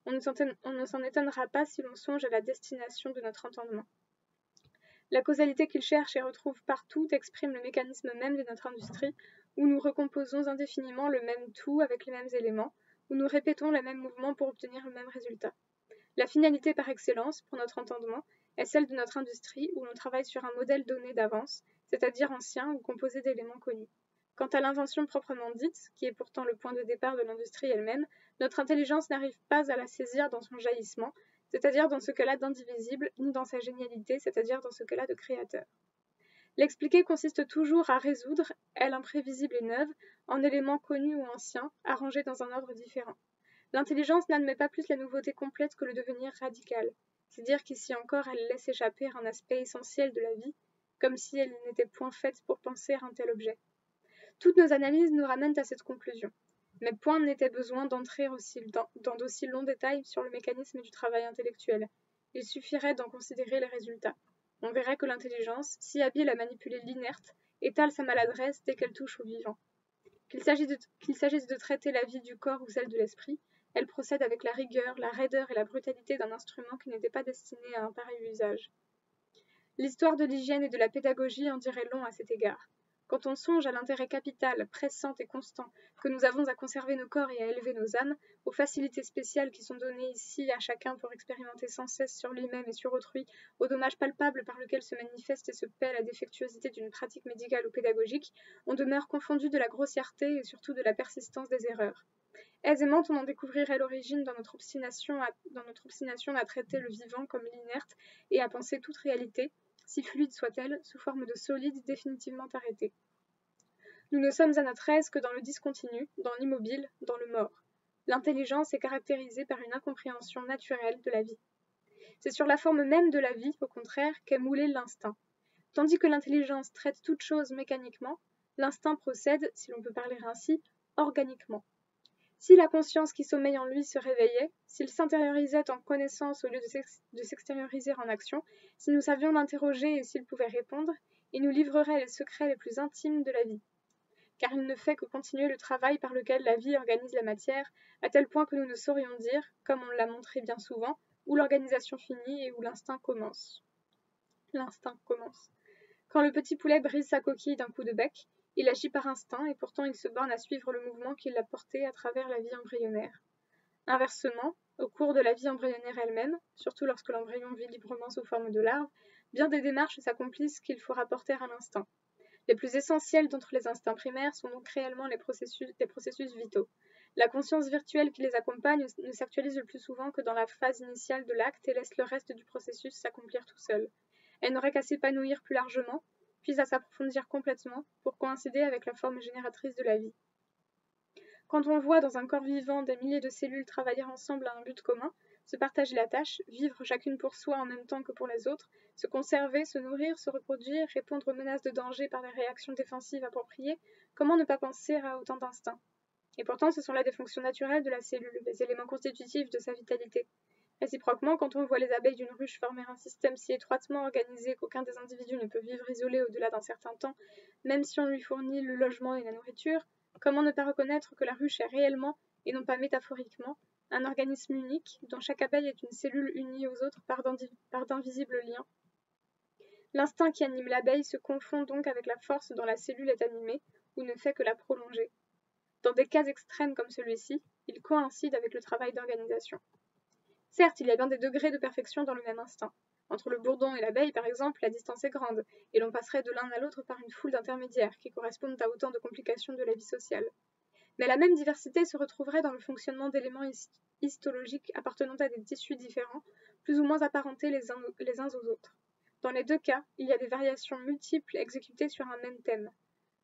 [SPEAKER 1] On ne s'en étonnera pas si l'on songe à la destination de notre entendement. La causalité qu'il cherche et retrouve partout exprime le mécanisme même de notre industrie, où nous recomposons indéfiniment le même tout avec les mêmes éléments, où nous répétons les mêmes mouvements pour obtenir le même résultat. La finalité par excellence, pour notre entendement, est celle de notre industrie où l'on travaille sur un modèle donné d'avance, c'est-à-dire ancien ou composé d'éléments connus. Quant à l'invention proprement dite, qui est pourtant le point de départ de l'industrie elle-même, notre intelligence n'arrive pas à la saisir dans son jaillissement, c'est-à-dire dans ce qu'elle a d'indivisible, ni dans sa génialité, c'est-à-dire dans ce qu'elle a de créateur. L'expliquer consiste toujours à résoudre, elle imprévisible et neuve, en éléments connus ou anciens, arrangés dans un ordre différent. L'intelligence n'admet pas plus la nouveauté complète que le devenir radical, c'est dire qu'ici encore elle laisse échapper un aspect essentiel de la vie, comme si elle n'était point faite pour penser un tel objet. Toutes nos analyses nous ramènent à cette conclusion, mais point n'était besoin d'entrer dans d'aussi longs détails sur le mécanisme du travail intellectuel. Il suffirait d'en considérer les résultats. On verrait que l'intelligence, si habile à manipuler l'inerte, étale sa maladresse dès qu'elle touche au vivant. Qu'il s'agisse de traiter la vie du corps ou celle de l'esprit, elle procède avec la rigueur, la raideur et la brutalité d'un instrument qui n'était pas destiné à un pareil usage. L'histoire de l'hygiène et de la pédagogie en dirait long à cet égard. Quand on songe à l'intérêt capital, pressant et constant que nous avons à conserver nos corps et à élever nos âmes, aux facilités spéciales qui sont données ici à chacun pour expérimenter sans cesse sur lui-même et sur autrui, aux dommages palpables par lesquels se manifeste et se paie la défectuosité d'une pratique médicale ou pédagogique, on demeure confondu de la grossièreté et surtout de la persistance des erreurs. Aisément, on en découvrirait l'origine dans notre obstination à traiter le vivant comme l'inerte et à penser toute réalité, si fluide soit-elle, sous forme de solide définitivement arrêté. Nous ne sommes à notre aise que dans le discontinu, dans l'immobile, dans le mort. L'intelligence est caractérisée par une incompréhension naturelle de la vie. C'est sur la forme même de la vie, au contraire, qu'est moulé l'instinct. Tandis que l'intelligence traite toute chose mécaniquement, l'instinct procède, si l'on peut parler ainsi, organiquement. Si la conscience qui sommeille en lui se réveillait, s'il s'intériorisait en connaissance au lieu de s'extérioriser en action, si nous savions l'interroger et s'il pouvait répondre, il nous livrerait les secrets les plus intimes de la vie. Car il ne fait que continuer le travail par lequel la vie organise la matière, à tel point que nous ne saurions dire, comme on l'a montré bien souvent, où l'organisation finit et où l'instinct commence. L'instinct commence. Quand le petit poulet brise sa coquille d'un coup de bec, il agit par instinct et pourtant il se borne à suivre le mouvement qui l'a porté à travers la vie embryonnaire. Inversement, au cours de la vie embryonnaire elle-même, surtout lorsque l'embryon vit librement sous forme de larve, bien des démarches s'accomplissent qu'il faut rapporter à l'instinct. Les plus essentiels d'entre les instincts primaires sont donc réellement les processus vitaux. La conscience virtuelle qui les accompagne ne s'actualise le plus souvent que dans la phase initiale de l'acte et laisse le reste du processus s'accomplir tout seul. Elle n'aurait qu'à s'épanouir plus largement, puis à s'approfondir complètement pour coïncider avec la forme génératrice de la vie. Quand on voit dans un corps vivant des milliers de cellules travailler ensemble à un but commun, se partager la tâche, vivre chacune pour soi en même temps que pour les autres, se conserver, se nourrir, se reproduire, répondre aux menaces de danger par des réactions défensives appropriées, comment ne pas penser à autant d'instincts? Et pourtant, ce sont là des fonctions naturelles de la cellule, les éléments constitutifs de sa vitalité. Réciproquement, quand on voit les abeilles d'une ruche former un système si étroitement organisé qu'aucun des individus ne peut vivre isolé au-delà d'un certain temps, même si on lui fournit le logement et la nourriture, comment ne pas reconnaître que la ruche est réellement, et non pas métaphoriquement, un organisme unique, dont chaque abeille est une cellule unie aux autres par d'invisibles liens? L'instinct qui anime l'abeille se confond donc avec la force dont la cellule est animée, ou ne fait que la prolonger. Dans des cas extrêmes comme celui-ci, il coïncide avec le travail d'organisation. Certes, il y a bien des degrés de perfection dans le même instinct. Entre le bourdon et l'abeille, par exemple, la distance est grande, et l'on passerait de l'un à l'autre par une foule d'intermédiaires qui correspondent à autant de complications de la vie sociale. Mais la même diversité se retrouverait dans le fonctionnement d'éléments histologiques appartenant à des tissus différents, plus ou moins apparentés les uns aux autres. Dans les deux cas, il y a des variations multiples exécutées sur un même thème.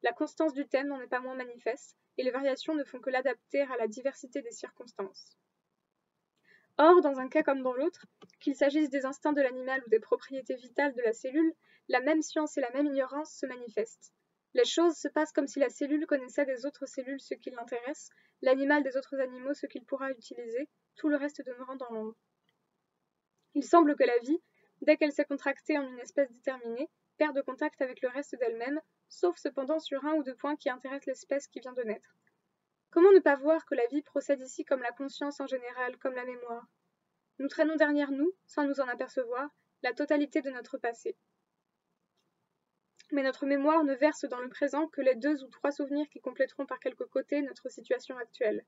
[SPEAKER 1] La constance du thème n'en est pas moins manifeste, et les variations ne font que l'adapter à la diversité des circonstances. Or, dans un cas comme dans l'autre, qu'il s'agisse des instincts de l'animal ou des propriétés vitales de la cellule, la même science et la même ignorance se manifestent. Les choses se passent comme si la cellule connaissait des autres cellules ce qui l'intéresse, l'animal des autres animaux ce qu'il pourra utiliser, tout le reste demeurant dans l'ombre. Il semble que la vie, dès qu'elle s'est contractée en une espèce déterminée, perd contact avec le reste d'elle-même, sauf cependant sur un ou deux points qui intéressent l'espèce qui vient de naître. Comment ne pas voir que la vie procède ici comme la conscience en général, comme la mémoire? Nous traînons derrière nous, sans nous en apercevoir, la totalité de notre passé. Mais notre mémoire ne verse dans le présent que les 2 ou 3 souvenirs qui compléteront par quelque côté notre situation actuelle.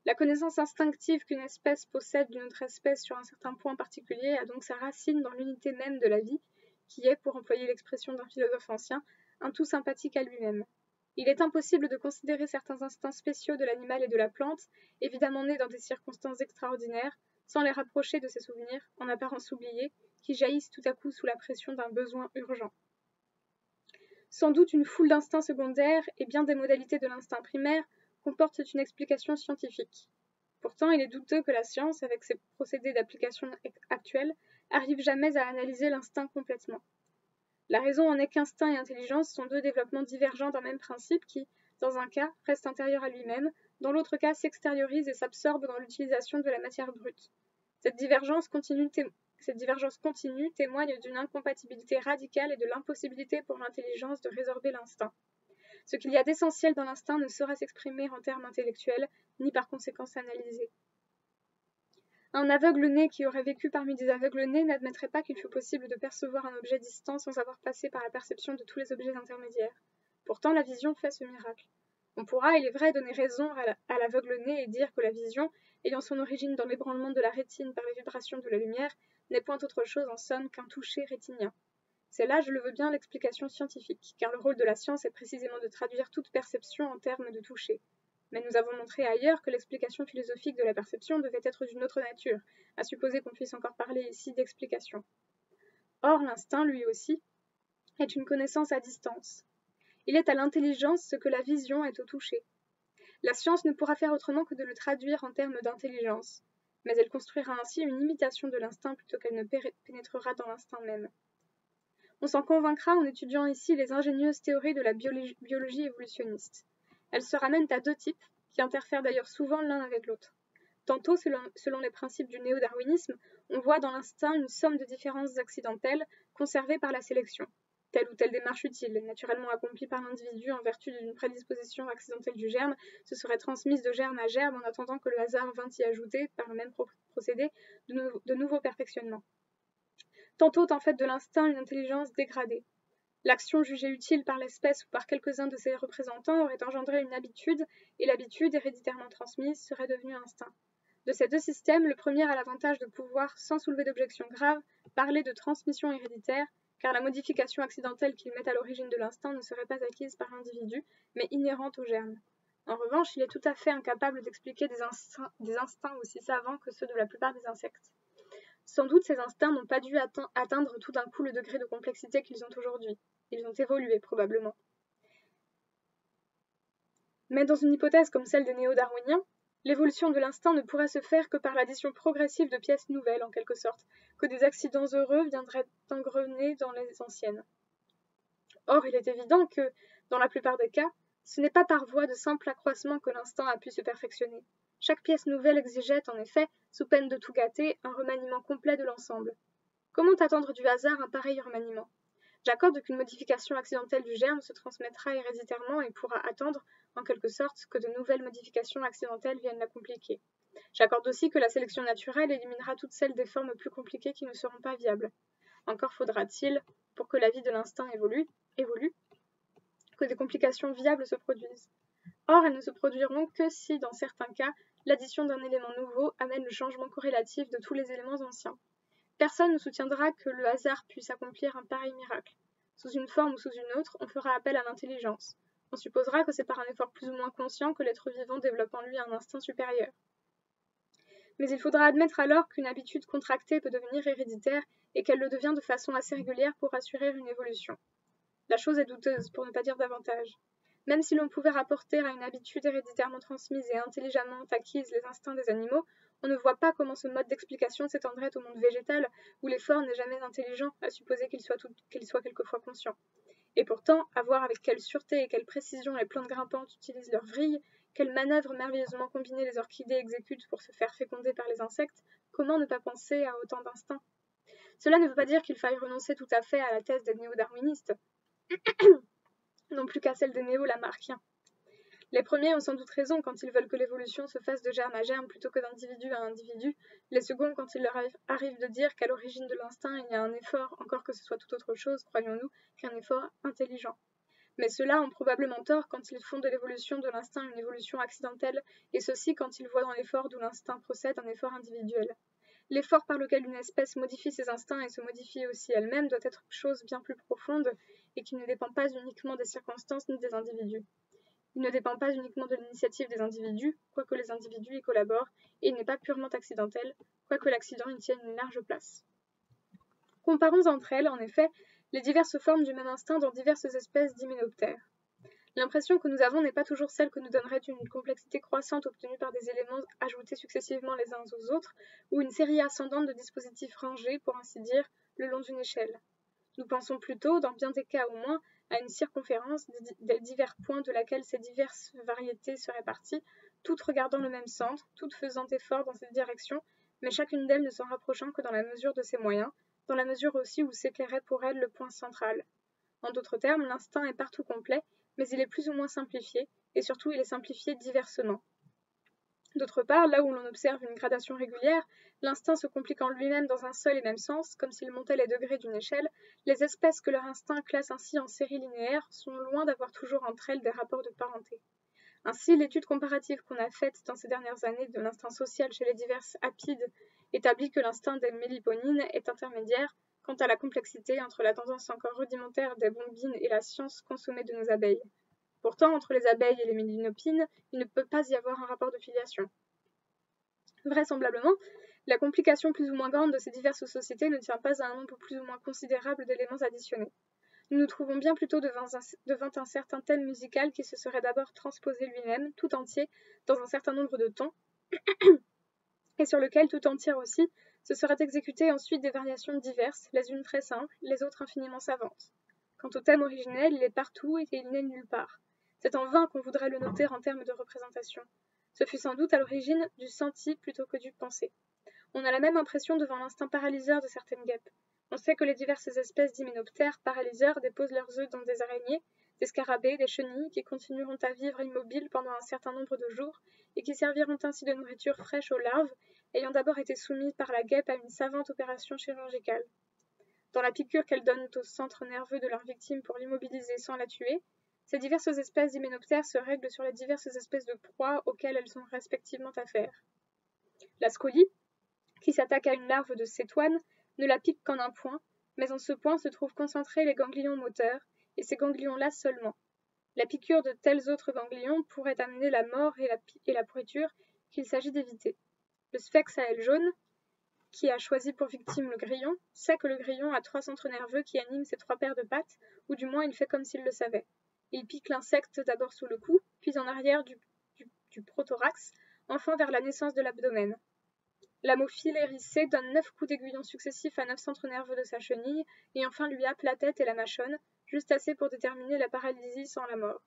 [SPEAKER 1] La connaissance instinctive qu'une espèce possède d'une autre espèce sur un certain point particulier a donc sa racine dans l'unité même de la vie, qui est, pour employer l'expression d'un philosophe ancien, un tout sympathique à lui-même. Il est impossible de considérer certains instincts spéciaux de l'animal et de la plante, évidemment nés dans des circonstances extraordinaires, sans les rapprocher de ces souvenirs, en apparence oubliés, qui jaillissent tout à coup sous la pression d'un besoin urgent. Sans doute une foule d'instincts secondaires et bien des modalités de l'instinct primaire comportent une explication scientifique. Pourtant, il est douteux que la science, avec ses procédés d'application actuels, arrive jamais à analyser l'instinct complètement. La raison en est qu'instinct et intelligence sont 2 développements divergents d'un même principe qui, dans un cas, reste intérieur à lui-même, dans l'autre cas s'extériorise et s'absorbe dans l'utilisation de la matière brute. Cette divergence continue témoigne d'une incompatibilité radicale et de l'impossibilité pour l'intelligence de résorber l'instinct. Ce qu'il y a d'essentiel dans l'instinct ne saurait s'exprimer en termes intellectuels, ni par conséquent s'analyser. Un aveugle-né qui aurait vécu parmi des aveugles-nés n'admettrait pas qu'il fût possible de percevoir un objet distant sans avoir passé par la perception de tous les objets intermédiaires. Pourtant, la vision fait ce miracle. On pourra, il est vrai, donner raison à l'aveugle-né et dire que la vision, ayant son origine dans l'ébranlement de la rétine par les vibrations de la lumière, n'est point autre chose en somme qu'un toucher rétinien. C'est là, je le veux bien, l'explication scientifique, car le rôle de la science est précisément de traduire toute perception en termes de toucher. Mais nous avons montré ailleurs que l'explication philosophique de la perception devait être d'une autre nature, à supposer qu'on puisse encore parler ici d'explication. Or, l'instinct, lui aussi, est une connaissance à distance. Il est à l'intelligence ce que la vision est au toucher. La science ne pourra faire autrement que de le traduire en termes d'intelligence, mais elle construira ainsi une imitation de l'instinct plutôt qu'elle ne pénétrera dans l'instinct même. On s'en convaincra en étudiant ici les ingénieuses théories de la biologie évolutionniste. Elles se ramènent à deux types, qui interfèrent d'ailleurs souvent l'un avec l'autre. Tantôt, selon les principes du néo-darwinisme, on voit dans l'instinct une somme de différences accidentelles conservées par la sélection. Telle ou telle démarche utile, naturellement accomplie par l'individu en vertu d'une prédisposition accidentelle du germe, se serait transmise de germe à germe en attendant que le hasard vînt y ajouter, par le même procédé, de nouveaux perfectionnements. Tantôt en fait de l'instinct une intelligence dégradée. L'action jugée utile par l'espèce ou par quelques-uns de ses représentants aurait engendré une habitude, et l'habitude, héréditairement transmise, serait devenue instinct. De ces deux systèmes, le premier a l'avantage de pouvoir, sans soulever d'objection grave, parler de transmission héréditaire, car la modification accidentelle qu'il met à l'origine de l'instinct ne serait pas acquise par l'individu, mais inhérente au germe. En revanche, il est tout à fait incapable d'expliquer des instincts aussi savants que ceux de la plupart des insectes. Sans doute ces instincts n'ont pas dû atteindre tout d'un coup le degré de complexité qu'ils ont aujourd'hui. Ils ont évolué, probablement. Mais dans une hypothèse comme celle des néo-darwiniens, l'évolution de l'instinct ne pourrait se faire que par l'addition progressive de pièces nouvelles, en quelque sorte, que des accidents heureux viendraient engrener dans les anciennes. Or, il est évident que, dans la plupart des cas, ce n'est pas par voie de simple accroissement que l'instinct a pu se perfectionner. Chaque pièce nouvelle exigeait, en effet, sous peine de tout gâter, un remaniement complet de l'ensemble. Comment attendre du hasard un pareil remaniement ? J'accorde qu'une modification accidentelle du germe se transmettra héréditairement et pourra attendre, en quelque sorte, que de nouvelles modifications accidentelles viennent la compliquer. J'accorde aussi que la sélection naturelle éliminera toutes celles des formes plus compliquées qui ne seront pas viables. Encore faudra-t-il, pour que la vie de l'instinct évolue, que des complications viables se produisent. Or, elles ne se produiront que si, dans certains cas, l'addition d'un élément nouveau amène le changement corrélatif de tous les éléments anciens. Personne ne soutiendra que le hasard puisse accomplir un pareil miracle. Sous une forme ou sous une autre, on fera appel à l'intelligence. On supposera que c'est par un effort plus ou moins conscient que l'être vivant développe en lui un instinct supérieur. Mais il faudra admettre alors qu'une habitude contractée peut devenir héréditaire et qu'elle le devient de façon assez régulière pour assurer une évolution. La chose est douteuse, pour ne pas dire davantage. Même si l'on pouvait rapporter à une habitude héréditairement transmise et intelligemment acquise les instincts des animaux, on ne voit pas comment ce mode d'explication s'étendrait au monde végétal, où l'effort n'est jamais intelligent, à supposer qu'il soit quelquefois conscient. Et pourtant, à voir avec quelle sûreté et quelle précision les plantes grimpantes utilisent leurs vrilles, quelles manœuvres merveilleusement combinées les orchidées exécutent pour se faire féconder par les insectes, comment ne pas penser à autant d'instincts ? Cela ne veut pas dire qu'il faille renoncer tout à fait à la thèse des néo-darwinistes, non plus qu'à celle des néo-lamarckiens. Les premiers ont sans doute raison quand ils veulent que l'évolution se fasse de germe à germe plutôt que d'individu à individu, les seconds quand il leur arrive de dire qu'à l'origine de l'instinct il y a un effort, encore que ce soit tout autre chose, croyons-nous, qu'un effort intelligent. Mais ceux-là ont probablement tort quand ils font de l'évolution de l'instinct une évolution accidentelle, et ceci quand ils voient dans l'effort d'où l'instinct procède un effort individuel. L'effort par lequel une espèce modifie ses instincts et se modifie aussi elle-même doit être chose bien plus profonde et qui ne dépend pas uniquement des circonstances ni des individus. Il ne dépend pas uniquement de l'initiative des individus, quoique les individus y collaborent, et il n'est pas purement accidentel, quoique l'accident y tienne une large place. Comparons entre elles, en effet, les diverses formes du même instinct dans diverses espèces d'hyménoptères. L'impression que nous avons n'est pas toujours celle que nous donnerait une complexité croissante obtenue par des éléments ajoutés successivement les uns aux autres, ou une série ascendante de dispositifs rangés, pour ainsi dire, le long d'une échelle. Nous pensons plutôt, dans bien des cas au moins, à une circonférence des divers points de laquelle ces diverses variétés seraient parties, toutes regardant le même centre, toutes faisant effort dans cette direction, mais chacune d'elles ne s'en rapprochant que dans la mesure de ses moyens, dans la mesure aussi où s'éclairait pour elle le point central. En d'autres termes, l'instinct est partout complet, mais il est plus ou moins simplifié, et surtout il est simplifié diversement. D'autre part, là où l'on observe une gradation régulière, l'instinct se complique en lui-même dans un seul et même sens, comme s'il montait les degrés d'une échelle, Les espèces que leur instinct classe ainsi en séries linéaires sont loin d'avoir toujours entre elles des rapports de parenté. Ainsi, l'étude comparative qu'on a faite dans ces dernières années de l'instinct social chez les diverses apides établit que l'instinct des méliponines est intermédiaire quant à la complexité entre la tendance encore rudimentaire des bombines et la science consommée de nos abeilles. Pourtant, entre les abeilles et les mélinopines, il ne peut pas y avoir un rapport de filiation. Vraisemblablement, la complication plus ou moins grande de ces diverses sociétés ne tient pas à un nombre plus ou moins considérable d'éléments additionnés. Nous nous trouvons bien plutôt devant un certain thème musical qui se serait d'abord transposé lui-même, tout entier, dans un certain nombre de tons, et sur lequel, tout entier aussi, se seraient exécutées ensuite des variations diverses, les unes très simples, les autres infiniment savantes. Quant au thème originel, il est partout et il n'est nulle part. C'est en vain qu'on voudrait le noter en termes de représentation. Ce fut sans doute à l'origine du senti plutôt que du pensé. On a la même impression devant l'instinct paralyseur de certaines guêpes. On sait que les diverses espèces d'hyménoptères paralyseurs déposent leurs œufs dans des araignées, des scarabées, des chenilles, qui continueront à vivre immobiles pendant un certain nombre de jours, et qui serviront ainsi de nourriture fraîche aux larves, ayant d'abord été soumises par la guêpe à une savante opération chirurgicale. Dans la piqûre qu'elles donnent au centre nerveux de leur victime pour l'immobiliser sans la tuer, ces diverses espèces d'hyménoptères se règlent sur les diverses espèces de proies auxquelles elles ont respectivement affaire. La scolie, qui s'attaque à une larve de cétoine, ne la pique qu'en un point, mais en ce point se trouvent concentrés les ganglions moteurs, et ces ganglions-là seulement. La piqûre de tels autres ganglions pourrait amener la mort et la pourriture qu'il s'agit d'éviter. Le sphex à ailes jaunes, qui a choisi pour victime le grillon, sait que le grillon a 3 centres nerveux qui animent ses 3 paires de pattes, ou du moins il fait comme s'il le savait. Il pique l'insecte d'abord sous le cou, puis en arrière du prothorax, enfin vers la naissance de l'abdomen. L'amophile hérissé donne 9 coups d'aiguillon successifs à 9 centres nerveux de sa chenille, et enfin lui happe la tête et la mâchonne, juste assez pour déterminer la paralysie sans la mort.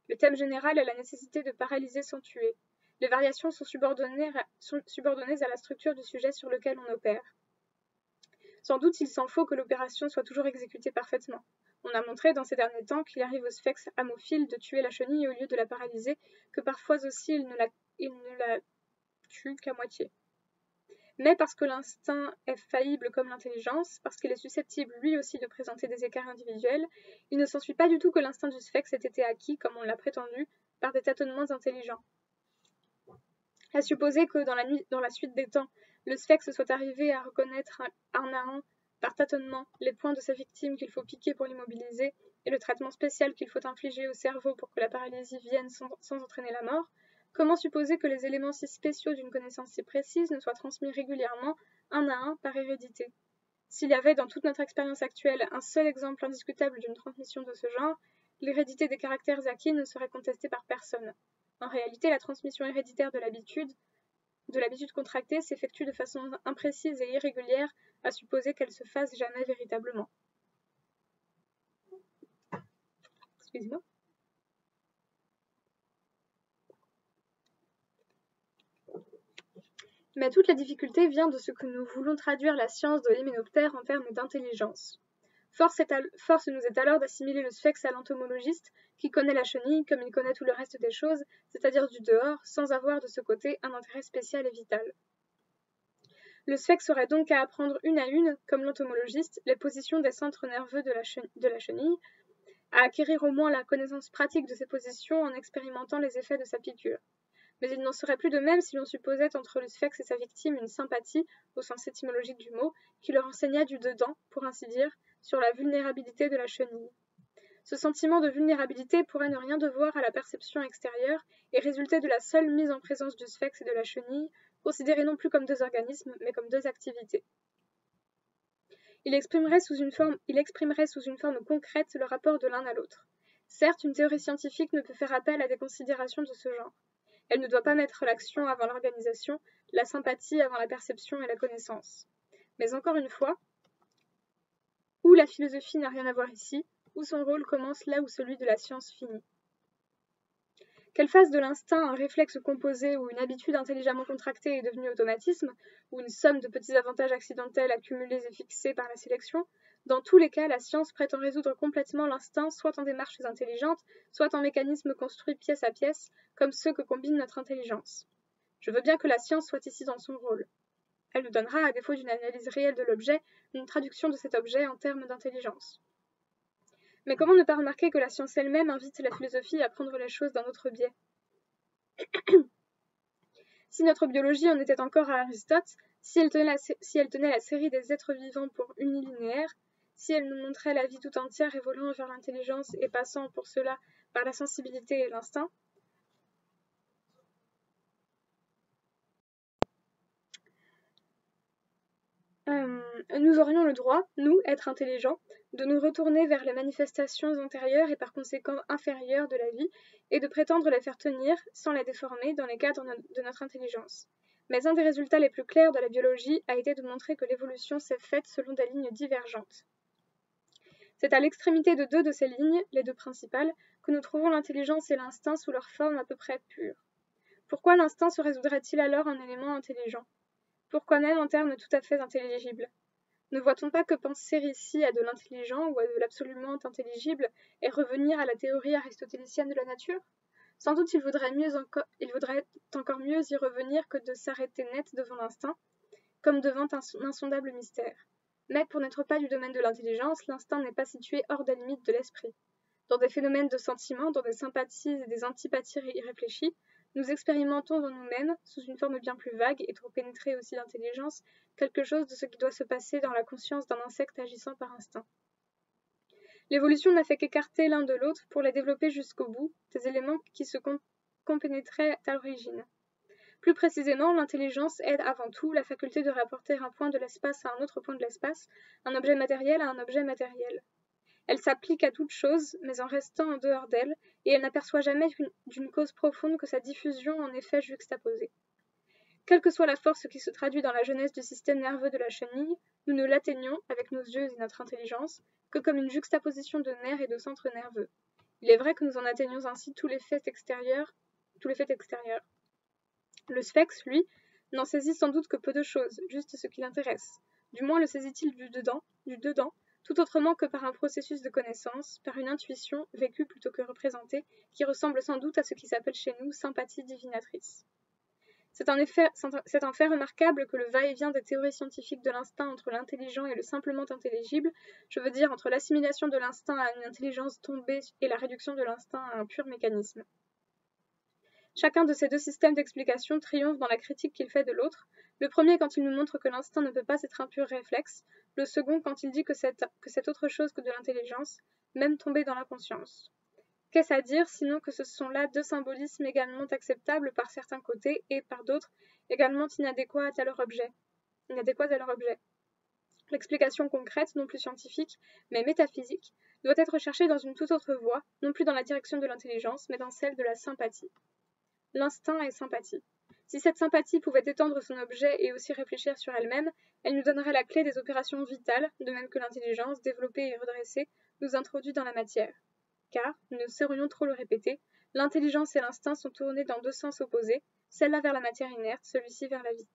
[SPEAKER 1] Le thème général est la nécessité de paralyser sans tuer. Les variations sont subordonnées à la structure du sujet sur lequel on opère. Sans doute il s'en faut que l'opération soit toujours exécutée parfaitement. On a montré dans ces derniers temps qu'il arrive au sphex amophile de tuer la chenille au lieu de la paralyser, que parfois aussi il ne la tue qu'à moitié. Mais parce que l'instinct est faillible comme l'intelligence, parce qu'il est susceptible lui aussi de présenter des écarts individuels, il ne s'ensuit pas du tout que l'instinct du sphex ait été acquis, comme on l'a prétendu, par des tâtonnements intelligents. À supposer que, dans la suite des temps, le sphex soit arrivé à reconnaître un à un, par tâtonnement, les points de sa victime qu'il faut piquer pour l'immobiliser, et le traitement spécial qu'il faut infliger au cerveau pour que la paralysie vienne sans entraîner la mort, comment supposer que les éléments si spéciaux d'une connaissance si précise ne soient transmis régulièrement, un à un, par hérédité? S'il y avait dans toute notre expérience actuelle un seul exemple indiscutable d'une transmission de ce genre, l'hérédité des caractères acquis ne serait contestée par personne. En réalité, la transmission héréditaire de l'habitude contractée s'effectue de façon imprécise et irrégulière, à supposer qu'elle se fasse jamais véritablement. Excusez-moi. Mais toute la difficulté vient de ce que nous voulons traduire la science de l'hyménoptère en termes d'intelligence. Force nous est alors d'assimiler le sphex à l'entomologiste, qui connaît la chenille comme il connaît tout le reste des choses, c'est-à-dire du dehors, sans avoir de ce côté un intérêt spécial et vital. Le sphex aurait donc à apprendre une à une, comme l'entomologiste, les positions des centres nerveux de la chenille, à acquérir au moins la connaissance pratique de ces positions en expérimentant les effets de sa piqûre. Mais il n'en serait plus de même si l'on supposait entre le sphex et sa victime une sympathie, au sens étymologique du mot, qui leur enseignât du dedans, pour ainsi dire, sur la vulnérabilité de la chenille. Ce sentiment de vulnérabilité pourrait ne rien devoir à la perception extérieure et résulter de la seule mise en présence du sphex et de la chenille, considérés non plus comme 2 organismes, mais comme 2 activités. Il exprimerait sous une forme concrète le rapport de l'un à l'autre. Certes, une théorie scientifique ne peut faire appel à des considérations de ce genre. Elle ne doit pas mettre l'action avant l'organisation, la sympathie avant la perception et la connaissance. Mais encore une fois, ou la philosophie n'a rien à voir ici, ou son rôle commence là où celui de la science finit. Qu'elle fasse de l'instinct un réflexe composé ou une habitude intelligemment contractée et devenue automatisme, ou une somme de petits avantages accidentels accumulés et fixés par la sélection, dans tous les cas, la science prétend résoudre complètement l'instinct soit en démarches intelligentes, soit en mécanismes construits pièce à pièce, comme ceux que combine notre intelligence. Je veux bien que la science soit ici dans son rôle. Elle nous donnera, à défaut d'une analyse réelle de l'objet, une traduction de cet objet en termes d'intelligence. Mais comment ne pas remarquer que la science elle-même invite la philosophie à prendre les choses d'un autre biais? Si notre biologie en était encore à Aristote, si elle tenait la série des êtres vivants pour unilinéaire, si elle nous montrait la vie tout entière évoluant vers l'intelligence et passant pour cela par la sensibilité et l'instinct, nous aurions le droit, nous, êtres intelligents, de nous retourner vers les manifestations antérieures et par conséquent inférieures de la vie et de prétendre les faire tenir, sans les déformer, dans les cadres de notre intelligence. Mais un des résultats les plus clairs de la biologie a été de montrer que l'évolution s'est faite selon des lignes divergentes. C'est à l'extrémité de deux de ces lignes, les deux principales, que nous trouvons l'intelligence et l'instinct sous leur forme à peu près pure. Pourquoi l'instinct se résoudrait-il alors en élément intelligent? Pourquoi même en termes tout à fait intelligibles? Ne voit-on pas que penser ici à de l'intelligent ou à de l'absolument intelligible est revenir à la théorie aristotélicienne de la nature? Sans doute il vaudrait encore mieux y revenir que de s'arrêter net devant l'instinct, comme devant un insondable mystère. Mais pour n'être pas du domaine de l'intelligence, l'instinct n'est pas situé hors des limites de l'esprit. Dans des phénomènes de sentiments, dans des sympathies et des antipathies irréfléchies, nous expérimentons en nous-mêmes, sous une forme bien plus vague et trop pénétrée aussi d'intelligence, quelque chose de ce qui doit se passer dans la conscience d'un insecte agissant par instinct. L'évolution n'a fait qu'écarter l'un de l'autre pour les développer jusqu'au bout, des éléments qui se compénétraient à l'origine. Plus précisément, l'intelligence est avant tout la faculté de rapporter un point de l'espace à un autre point de l'espace, un objet matériel à un objet matériel. Elle s'applique à toute chose, mais en restant en dehors d'elle, et elle n'aperçoit jamais d'une cause profonde que sa diffusion en effet juxtaposée. Quelle que soit la force qui se traduit dans la jeunesse du système nerveux de la chenille, nous ne l'atteignons, avec nos yeux et notre intelligence, que comme une juxtaposition de nerfs et de centres nerveux. Il est vrai que nous en atteignons ainsi tous les faits extérieurs. Le sphinx, lui, n'en saisit sans doute que peu de choses, juste ce qui l'intéresse. Du moins le saisit-il du dedans, tout autrement que par un processus de connaissance, par une intuition, vécue plutôt que représentée, qui ressemble sans doute à ce qui s'appelle chez nous sympathie divinatrice. C'est un fait remarquable que le va-et-vient des théories scientifiques de l'instinct entre l'intelligent et le simplement intelligible, je veux dire entre l'assimilation de l'instinct à une intelligence tombée et la réduction de l'instinct à un pur mécanisme. Chacun de ces deux systèmes d'explication triomphe dans la critique qu'il fait de l'autre, le premier quand il nous montre que l'instinct ne peut pas être un pur réflexe, le second quand il dit que c'est autre chose que de l'intelligence, même tombée dans la conscience. Qu'est-ce à dire sinon que ce sont là deux symbolismes également acceptables par certains côtés et par d'autres également inadéquats à leur objet. L'explication concrète, non plus scientifique, mais métaphysique, doit être cherchée dans une toute autre voie, non plus dans la direction de l'intelligence, mais dans celle de la sympathie. L'instinct est sympathie. Si cette sympathie pouvait étendre son objet et aussi réfléchir sur elle-même, elle nous donnerait la clé des opérations vitales, de même que l'intelligence, développée et redressée, nous introduit dans la matière. Car, nous ne saurions trop le répéter, l'intelligence et l'instinct sont tournés dans deux sens opposés, celle-là vers la matière inerte, celui-ci vers la vie.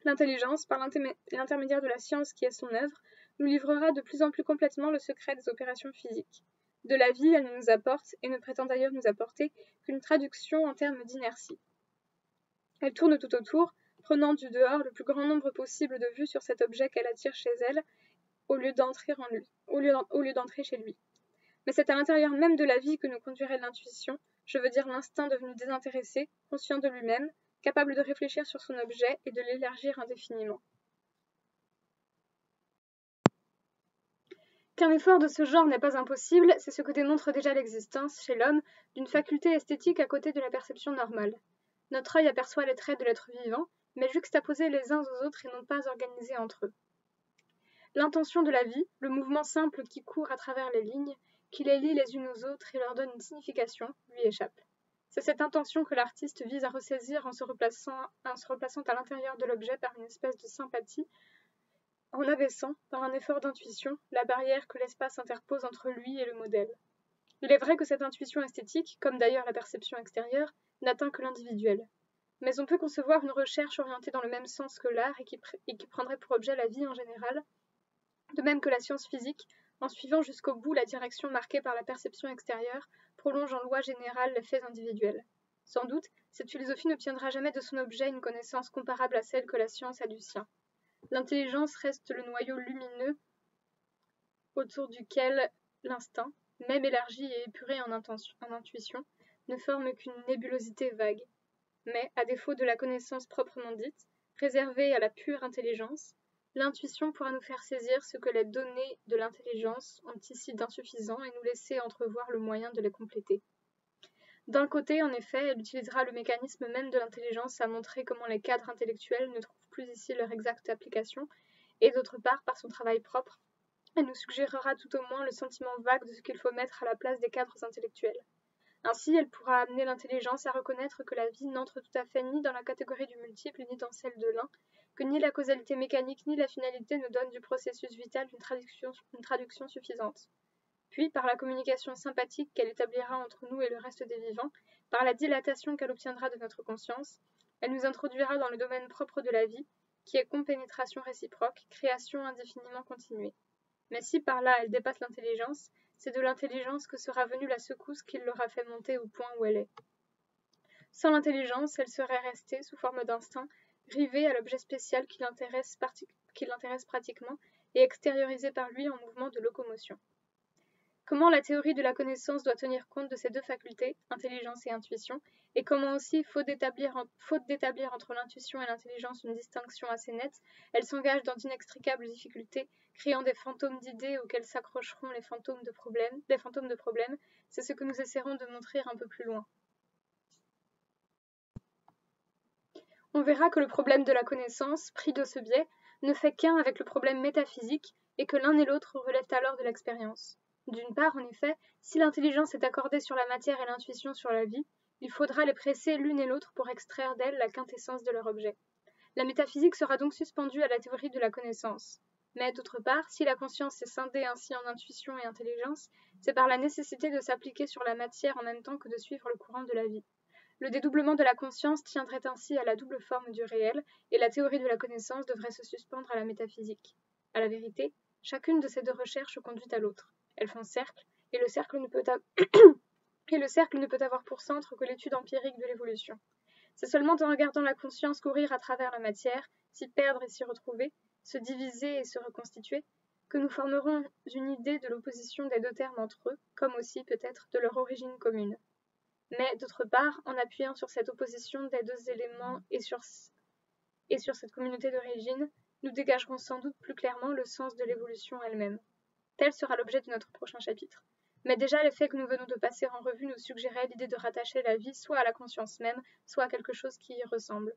[SPEAKER 1] L'intelligence, par l'intermédiaire de la science qui est son œuvre, nous livrera de plus en plus complètement le secret des opérations physiques. De la vie, elle ne nous apporte, et ne prétend d'ailleurs nous apporter, qu'une traduction en termes d'inertie. Elle tourne tout autour, prenant du dehors le plus grand nombre possible de vues sur cet objet qu'elle attire chez elle, au lieu d'entrer chez lui. Mais c'est à l'intérieur même de la vie que nous conduirait l'intuition, je veux dire l'instinct devenu désintéressé, conscient de lui-même, capable de réfléchir sur son objet et de l'élargir indéfiniment. Qu'un effort de ce genre n'est pas impossible, c'est ce que démontre déjà l'existence, chez l'homme, d'une faculté esthétique à côté de la perception normale. Notre œil aperçoit les traits de l'être vivant, mais juxtaposés les uns aux autres et non pas organisés entre eux. L'intention de la vie, le mouvement simple qui court à travers les lignes, qui les lie les unes aux autres et leur donne une signification, lui échappe. C'est cette intention que l'artiste vise à ressaisir en se replaçant à l'intérieur de l'objet par une espèce de sympathie, en abaissant, par un effort d'intuition, la barrière que l'espace interpose entre lui et le modèle. Il est vrai que cette intuition esthétique, comme d'ailleurs la perception extérieure, n'atteint que l'individuel. Mais on peut concevoir une recherche orientée dans le même sens que l'art et qui prendrait pour objet la vie en général, de même que la science physique, en suivant jusqu'au bout la direction marquée par la perception extérieure, prolonge en loi générale les faits individuels. Sans doute, cette philosophie n'obtiendra jamais de son objet une connaissance comparable à celle que la science a du sien. L'intelligence reste le noyau lumineux autour duquel l'instinct, même élargi et épuré en intuition, ne forme qu'une nébulosité vague. Mais, à défaut de la connaissance proprement dite, réservée à la pure intelligence, l'intuition pourra nous faire saisir ce que les données de l'intelligence ont ici d'insuffisant et nous laisser entrevoir le moyen de les compléter. D'un côté, en effet, elle utilisera le mécanisme même de l'intelligence à montrer comment les cadres intellectuels ne trouvent plus ici leur exacte application, et d'autre part, par son travail propre, elle nous suggérera tout au moins le sentiment vague de ce qu'il faut mettre à la place des cadres intellectuels. Ainsi, elle pourra amener l'intelligence à reconnaître que la vie n'entre tout à fait ni dans la catégorie du multiple ni dans celle de l'un, que ni la causalité mécanique ni la finalité ne donnent du processus vital une traduction suffisante. Puis, par la communication sympathique qu'elle établira entre nous et le reste des vivants, par la dilatation qu'elle obtiendra de notre conscience, elle nous introduira dans le domaine propre de la vie, qui est compénétration réciproque, création indéfiniment continuée. Mais si par là elle dépasse l'intelligence, c'est de l'intelligence que sera venue la secousse qui l'aura fait monter au point où elle est. Sans l'intelligence, elle serait restée, sous forme d'instinct, rivée à l'objet spécial qui l'intéresse pratiquement et extériorisée par lui en mouvement de locomotion. Comment la théorie de la connaissance doit tenir compte de ces deux facultés, intelligence et intuition, et comment aussi, faute d'établir entre l'intuition et l'intelligence une distinction assez nette, elle s'engage dans d'inextricables difficultés, créant des fantômes d'idées auxquels s'accrocheront des fantômes de problèmes, c'est ce que nous essaierons de montrer un peu plus loin. On verra que le problème de la connaissance, pris de ce biais, ne fait qu'un avec le problème métaphysique, et que l'un et l'autre relèvent alors de l'expérience. D'une part, en effet, si l'intelligence est accordée sur la matière et l'intuition sur la vie, il faudra les presser l'une et l'autre pour extraire d'elles la quintessence de leur objet. La métaphysique sera donc suspendue à la théorie de la connaissance. Mais d'autre part, si la conscience est scindée ainsi en intuition et intelligence, c'est par la nécessité de s'appliquer sur la matière en même temps que de suivre le courant de la vie. Le dédoublement de la conscience tiendrait ainsi à la double forme du réel, et la théorie de la connaissance devrait se suspendre à la métaphysique. À la vérité, chacune de ces deux recherches conduit à l'autre. Elles font cercle, et le cercle ne peut avoir pour centre que l'étude empirique de l'évolution. C'est seulement en regardant la conscience courir à travers la matière, s'y perdre et s'y retrouver, se diviser et se reconstituer, que nous formerons une idée de l'opposition des deux termes entre eux, comme aussi peut-être de leur origine commune. Mais d'autre part, en appuyant sur cette opposition des deux éléments et sur cette communauté d'origine, nous dégagerons sans doute plus clairement le sens de l'évolution elle-même. Tel sera l'objet de notre prochain chapitre. Mais déjà, les faits que nous venons de passer en revue nous suggéraient l'idée de rattacher la vie soit à la conscience même, soit à quelque chose qui y ressemble.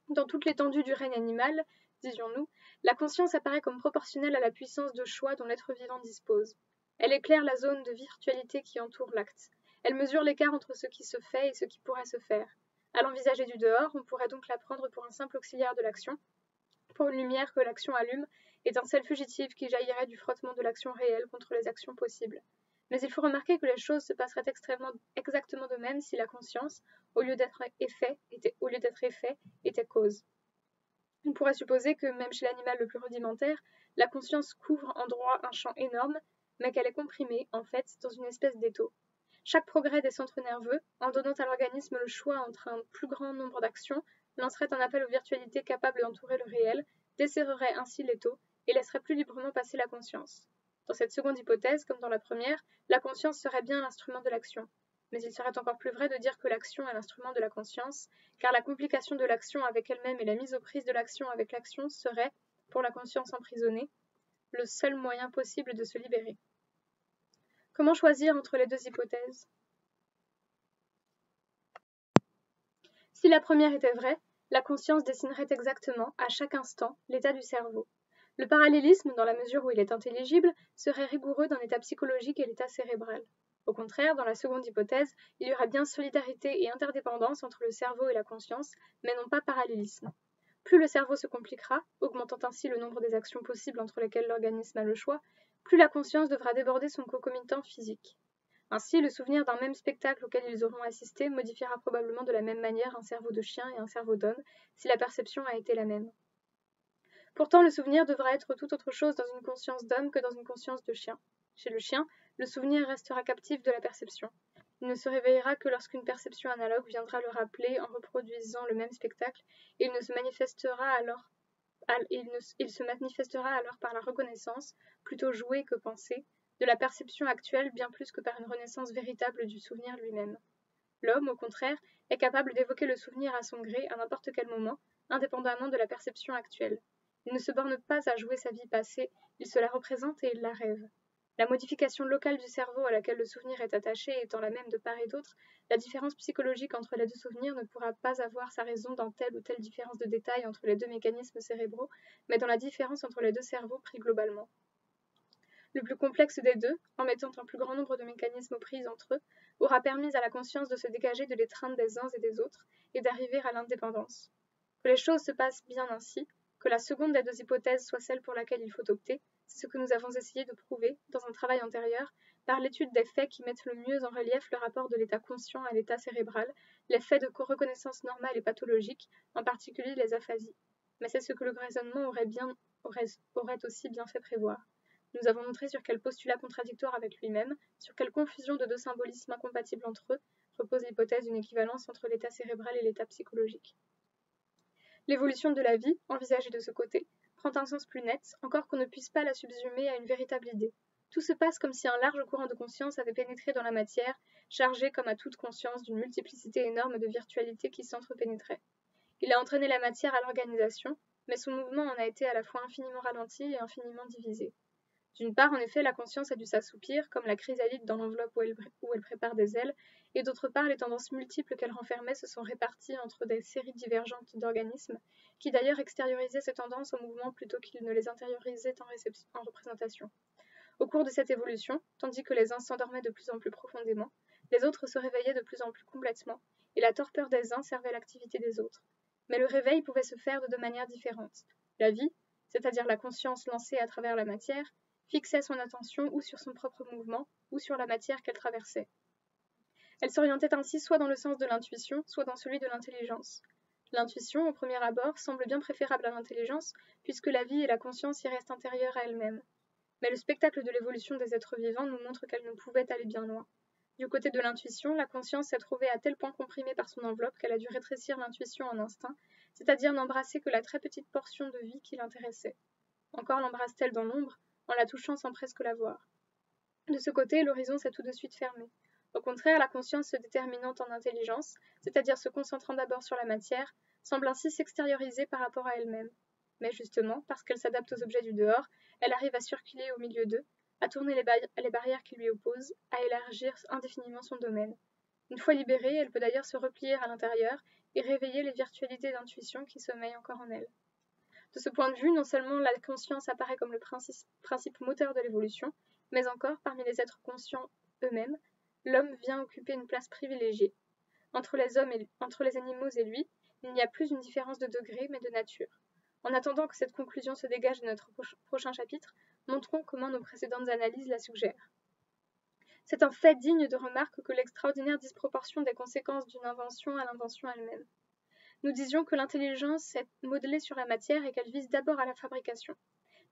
[SPEAKER 1] Dans toute l'étendue du règne animal, disions-nous, la conscience apparaît comme proportionnelle à la puissance de choix dont l'être vivant dispose. Elle éclaire la zone de virtualité qui entoure l'acte. Elle mesure l'écart entre ce qui se fait et ce qui pourrait se faire. À l'envisager du dehors, on pourrait donc la prendre pour un simple auxiliaire de l'action, pour une lumière que l'action allume, étincelle fugitive qui jaillirait du frottement de l'action réelle contre les actions possibles. Mais il faut remarquer que les choses se passeraient exactement de même si la conscience, au lieu d'être effet, était cause. On pourrait supposer que, même chez l'animal le plus rudimentaire, la conscience couvre en droit un champ énorme, mais qu'elle est comprimée, en fait, dans une espèce d'étau. Chaque progrès des centres nerveux, en donnant à l'organisme le choix entre un plus grand nombre d'actions, lancerait un appel aux virtualités capables d'entourer le réel, desserrerait ainsi l'étau et laisserait plus librement passer la conscience. Dans cette seconde hypothèse, comme dans la première, la conscience serait bien l'instrument de l'action. Mais il serait encore plus vrai de dire que l'action est l'instrument de la conscience, car la complication de l'action avec elle-même et la mise aux prises de l'action avec l'action serait, pour la conscience emprisonnée, le seul moyen possible de se libérer. Comment choisir entre les deux hypothèses ? Si la première était vraie, la conscience dessinerait exactement, à chaque instant, l'état du cerveau. Le parallélisme, dans la mesure où il est intelligible, serait rigoureux dans l'état psychologique et l'état cérébral. Au contraire, dans la seconde hypothèse, il y aurait bien solidarité et interdépendance entre le cerveau et la conscience, mais non pas parallélisme. Plus le cerveau se compliquera, augmentant ainsi le nombre des actions possibles entre lesquelles l'organisme a le choix, plus la conscience devra déborder son concomitant physique. Ainsi, le souvenir d'un même spectacle auquel ils auront assisté modifiera probablement de la même manière un cerveau de chien et un cerveau d'homme, si la perception a été la même. Pourtant, le souvenir devra être tout autre chose dans une conscience d'homme que dans une conscience de chien. Chez le chien, le souvenir restera captif de la perception. Il ne se réveillera que lorsqu'une perception analogue viendra le rappeler en reproduisant le même spectacle, et il se manifestera alors par la reconnaissance, plutôt jouée que pensée, de la perception actuelle bien plus que par une renaissance véritable du souvenir lui-même. L'homme, au contraire, est capable d'évoquer le souvenir à son gré à n'importe quel moment, indépendamment de la perception actuelle. Il ne se borne pas à jouer sa vie passée, il se la représente et il la rêve. La modification locale du cerveau à laquelle le souvenir est attaché étant la même de part et d'autre, la différence psychologique entre les deux souvenirs ne pourra pas avoir sa raison dans telle ou telle différence de détail entre les deux mécanismes cérébraux, mais dans la différence entre les deux cerveaux pris globalement. Le plus complexe des deux, en mettant un plus grand nombre de mécanismes aux prises entre eux, aura permis à la conscience de se dégager de l'étreinte des uns et des autres et d'arriver à l'indépendance. Que les choses se passent bien ainsi, que la seconde des deux hypothèses soit celle pour laquelle il faut opter, c'est ce que nous avons essayé de prouver, dans un travail antérieur, par l'étude des faits qui mettent le mieux en relief le rapport de l'état conscient à l'état cérébral, les faits de reconnaissance normale et pathologique, en particulier les aphasies. Mais c'est ce que le raisonnement aurait aussi bien fait prévoir. Nous avons montré sur quel postulat contradictoire avec lui-même, sur quelle confusion de deux symbolismes incompatibles entre eux, repose l'hypothèse d'une équivalence entre l'état cérébral et l'état psychologique. L'évolution de la vie, envisagée de ce côté, prend un sens plus net, encore qu'on ne puisse pas la subsumer à une véritable idée. Tout se passe comme si un large courant de conscience avait pénétré dans la matière, chargé comme à toute conscience d'une multiplicité énorme de virtualités qui s'entrepénétraient. Il a entraîné la matière à l'organisation, mais son mouvement en a été à la fois infiniment ralenti et infiniment divisé. D'une part, en effet, la conscience a dû s'assoupir, comme la chrysalide dans l'enveloppe où elle prépare des ailes, et d'autre part, les tendances multiples qu'elle renfermait se sont réparties entre des séries divergentes d'organismes, qui d'ailleurs extériorisaient ces tendances au mouvement plutôt qu'ils ne les intériorisaient en représentation. Au cours de cette évolution, tandis que les uns s'endormaient de plus en plus profondément, les autres se réveillaient de plus en plus complètement, et la torpeur des uns servait l'activité des autres. Mais le réveil pouvait se faire de deux manières différentes. La vie, c'est-à-dire la conscience lancée à travers la matière, fixait son attention ou sur son propre mouvement, ou sur la matière qu'elle traversait. Elle s'orientait ainsi soit dans le sens de l'intuition, soit dans celui de l'intelligence. L'intuition, au premier abord, semble bien préférable à l'intelligence, puisque la vie et la conscience y restent intérieures à elles-mêmes. Mais le spectacle de l'évolution des êtres vivants nous montre qu'elles ne pouvaient aller bien loin. Du côté de l'intuition, la conscience s'est trouvée à tel point comprimée par son enveloppe qu'elle a dû rétrécir l'intuition en instinct, c'est-à-dire n'embrasser que la très petite portion de vie qui l'intéressait. Encore l'embrasse-t-elle dans l'ombre, en la touchant sans presque la voir. De ce côté, l'horizon s'est tout de suite fermé. Au contraire, la conscience se déterminant en intelligence, c'est-à-dire se concentrant d'abord sur la matière, semble ainsi s'extérioriser par rapport à elle-même. Mais justement, parce qu'elle s'adapte aux objets du dehors, elle arrive à circuler au milieu d'eux, à tourner les barrières qui lui opposent, à élargir indéfiniment son domaine. Une fois libérée, elle peut d'ailleurs se replier à l'intérieur et réveiller les virtualités d'intuition qui sommeillent encore en elle. De ce point de vue, non seulement la conscience apparaît comme le principe moteur de l'évolution, mais encore, parmi les êtres conscients eux-mêmes, l'homme vient occuper une place privilégiée. Entre les animaux et lui, il n'y a plus une différence de degré, mais de nature. En attendant que cette conclusion se dégage de notre prochain chapitre, montrons comment nos précédentes analyses la suggèrent. C'est un fait digne de remarque que l'extraordinaire disproportion des conséquences d'une invention à l'invention elle-même. Nous disions que l'intelligence est modelée sur la matière et qu'elle vise d'abord à la fabrication.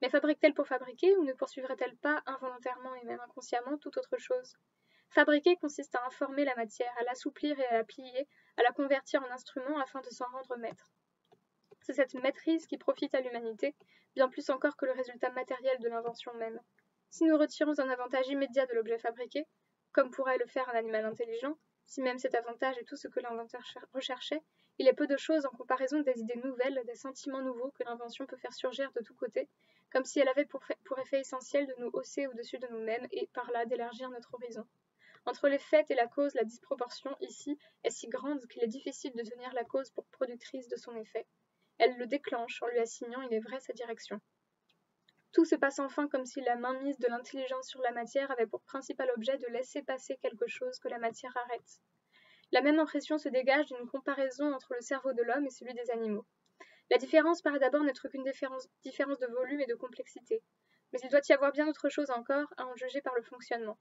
[SPEAKER 1] Mais fabrique-t-elle pour fabriquer ou ne poursuivrait-elle pas, involontairement et même inconsciemment, toute autre chose? Fabriquer consiste à informer la matière, à l'assouplir et à la plier, à la convertir en instrument afin de s'en rendre maître. C'est cette maîtrise qui profite à l'humanité, bien plus encore que le résultat matériel de l'invention même. Si nous retirons un avantage immédiat de l'objet fabriqué, comme pourrait le faire un animal intelligent, si même cet avantage est tout ce que l'inventeur recherchait, il est peu de choses en comparaison des idées nouvelles, des sentiments nouveaux que l'invention peut faire surgir de tous côtés, comme si elle avait pour effet essentiel de nous hausser au-dessus de nous-mêmes et, par là, d'élargir notre horizon. Entre les faits et la cause, la disproportion, ici, est si grande qu'il est difficile de tenir la cause pour productrice de son effet. Elle le déclenche en lui assignant, il est vrai, sa direction. Tout se passe enfin comme si la mainmise de l'intelligence sur la matière avait pour principal objet de laisser passer quelque chose que la matière arrête. La même impression se dégage d'une comparaison entre le cerveau de l'homme et celui des animaux. La différence paraît d'abord n'être qu'une différence de volume et de complexité, mais il doit y avoir bien autre chose encore à en juger par le fonctionnement.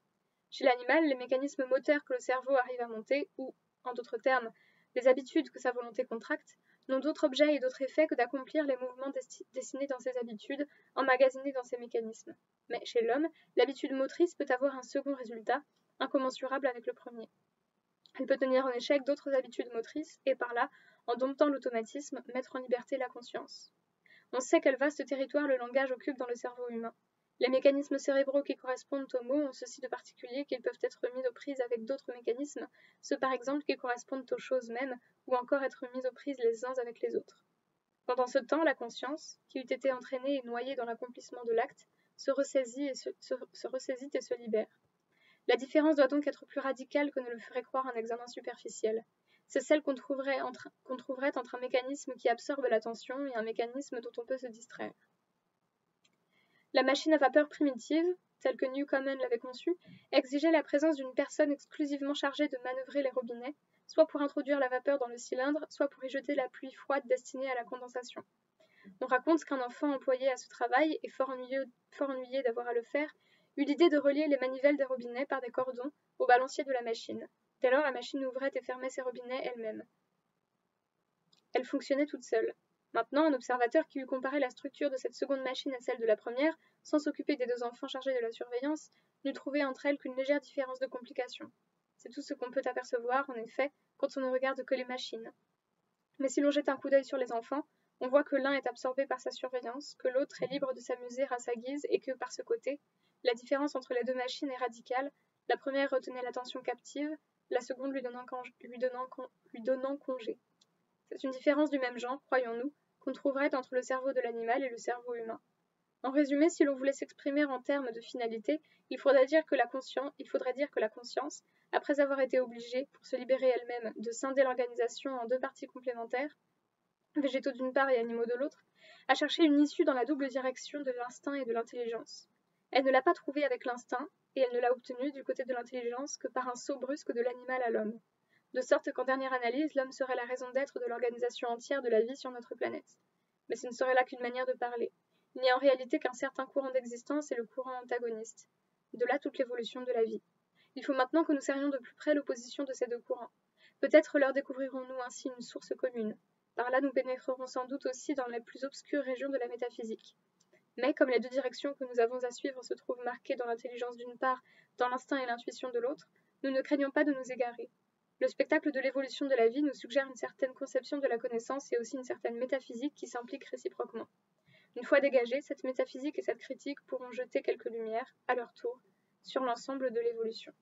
[SPEAKER 1] Chez l'animal, les mécanismes moteurs que le cerveau arrive à monter, ou, en d'autres termes, les habitudes que sa volonté contracte, n'ont d'autre objet et d'autre effet que d'accomplir les mouvements dessinés dans ces habitudes, emmagasinés dans ces mécanismes. Mais chez l'homme, l'habitude motrice peut avoir un second résultat, incommensurable avec le premier. Elle peut tenir en échec d'autres habitudes motrices et par là, en domptant l'automatisme, mettre en liberté la conscience. On sait quel vaste territoire le langage occupe dans le cerveau humain. Les mécanismes cérébraux qui correspondent aux mots ont ceci de particulier qu'ils peuvent être mis aux prises avec d'autres mécanismes, ceux par exemple qui correspondent aux choses mêmes, ou encore être mis aux prises les uns avec les autres. Pendant ce temps, la conscience, qui eût été entraînée et noyée dans l'accomplissement de l'acte, se ressaisit et se libère. La différence doit donc être plus radicale que ne le ferait croire un examen superficiel. C'est celle qu'on trouverait entre un mécanisme qui absorbe l'attention et un mécanisme dont on peut se distraire. La machine à vapeur primitive, telle que Newcomen l'avait conçue, exigeait la présence d'une personne exclusivement chargée de manœuvrer les robinets, soit pour introduire la vapeur dans le cylindre, soit pour y jeter la pluie froide destinée à la condensation. On raconte qu'un enfant employé à ce travail, et fort ennuyé d'avoir à le faire, eut l'idée de relier les manivelles des robinets par des cordons au balancier de la machine. Dès lors, la machine ouvrait et fermait ses robinets elle-même. Elle fonctionnait toute seule. Maintenant, un observateur qui eût comparé la structure de cette seconde machine à celle de la première, sans s'occuper des deux enfants chargés de la surveillance, n'eût trouvé entre elles qu'une légère différence de complication. C'est tout ce qu'on peut apercevoir, en effet, quand on ne regarde que les machines. Mais si l'on jette un coup d'œil sur les enfants, on voit que l'un est absorbé par sa surveillance, que l'autre est libre de s'amuser à sa guise et que, par ce côté, la différence entre les deux machines est radicale, la première retenait l'attention captive, la seconde lui donnant congé. C'est une différence du même genre, croyons-nous, qu'on trouverait entre le cerveau de l'animal et le cerveau humain. En résumé, si l'on voulait s'exprimer en termes de finalité, il faudrait dire que la conscience, après avoir été obligée, pour se libérer elle-même, de scinder l'organisation en deux parties complémentaires, végétaux d'une part et animaux de l'autre, a cherché une issue dans la double direction de l'instinct et de l'intelligence. Elle ne l'a pas trouvée avec l'instinct, et elle ne l'a obtenue du côté de l'intelligence que par un saut brusque de l'animal à l'homme. De sorte qu'en dernière analyse, l'homme serait la raison d'être de l'organisation entière de la vie sur notre planète. Mais ce ne serait là qu'une manière de parler. Il n'y a en réalité qu'un certain courant d'existence et le courant antagoniste. De là toute l'évolution de la vie. Il faut maintenant que nous cernions de plus près l'opposition de ces deux courants. Peut-être leur découvrirons-nous ainsi une source commune. Par là, nous pénétrerons sans doute aussi dans les plus obscures régions de la métaphysique. Mais comme les deux directions que nous avons à suivre se trouvent marquées dans l'intelligence d'une part, dans l'instinct et l'intuition de l'autre, nous ne craignons pas de nous égarer. Le spectacle de l'évolution de la vie nous suggère une certaine conception de la connaissance et aussi une certaine métaphysique qui s'impliquent réciproquement. Une fois dégagées, cette métaphysique et cette critique pourront jeter quelques lumières, à leur tour, sur l'ensemble de l'évolution.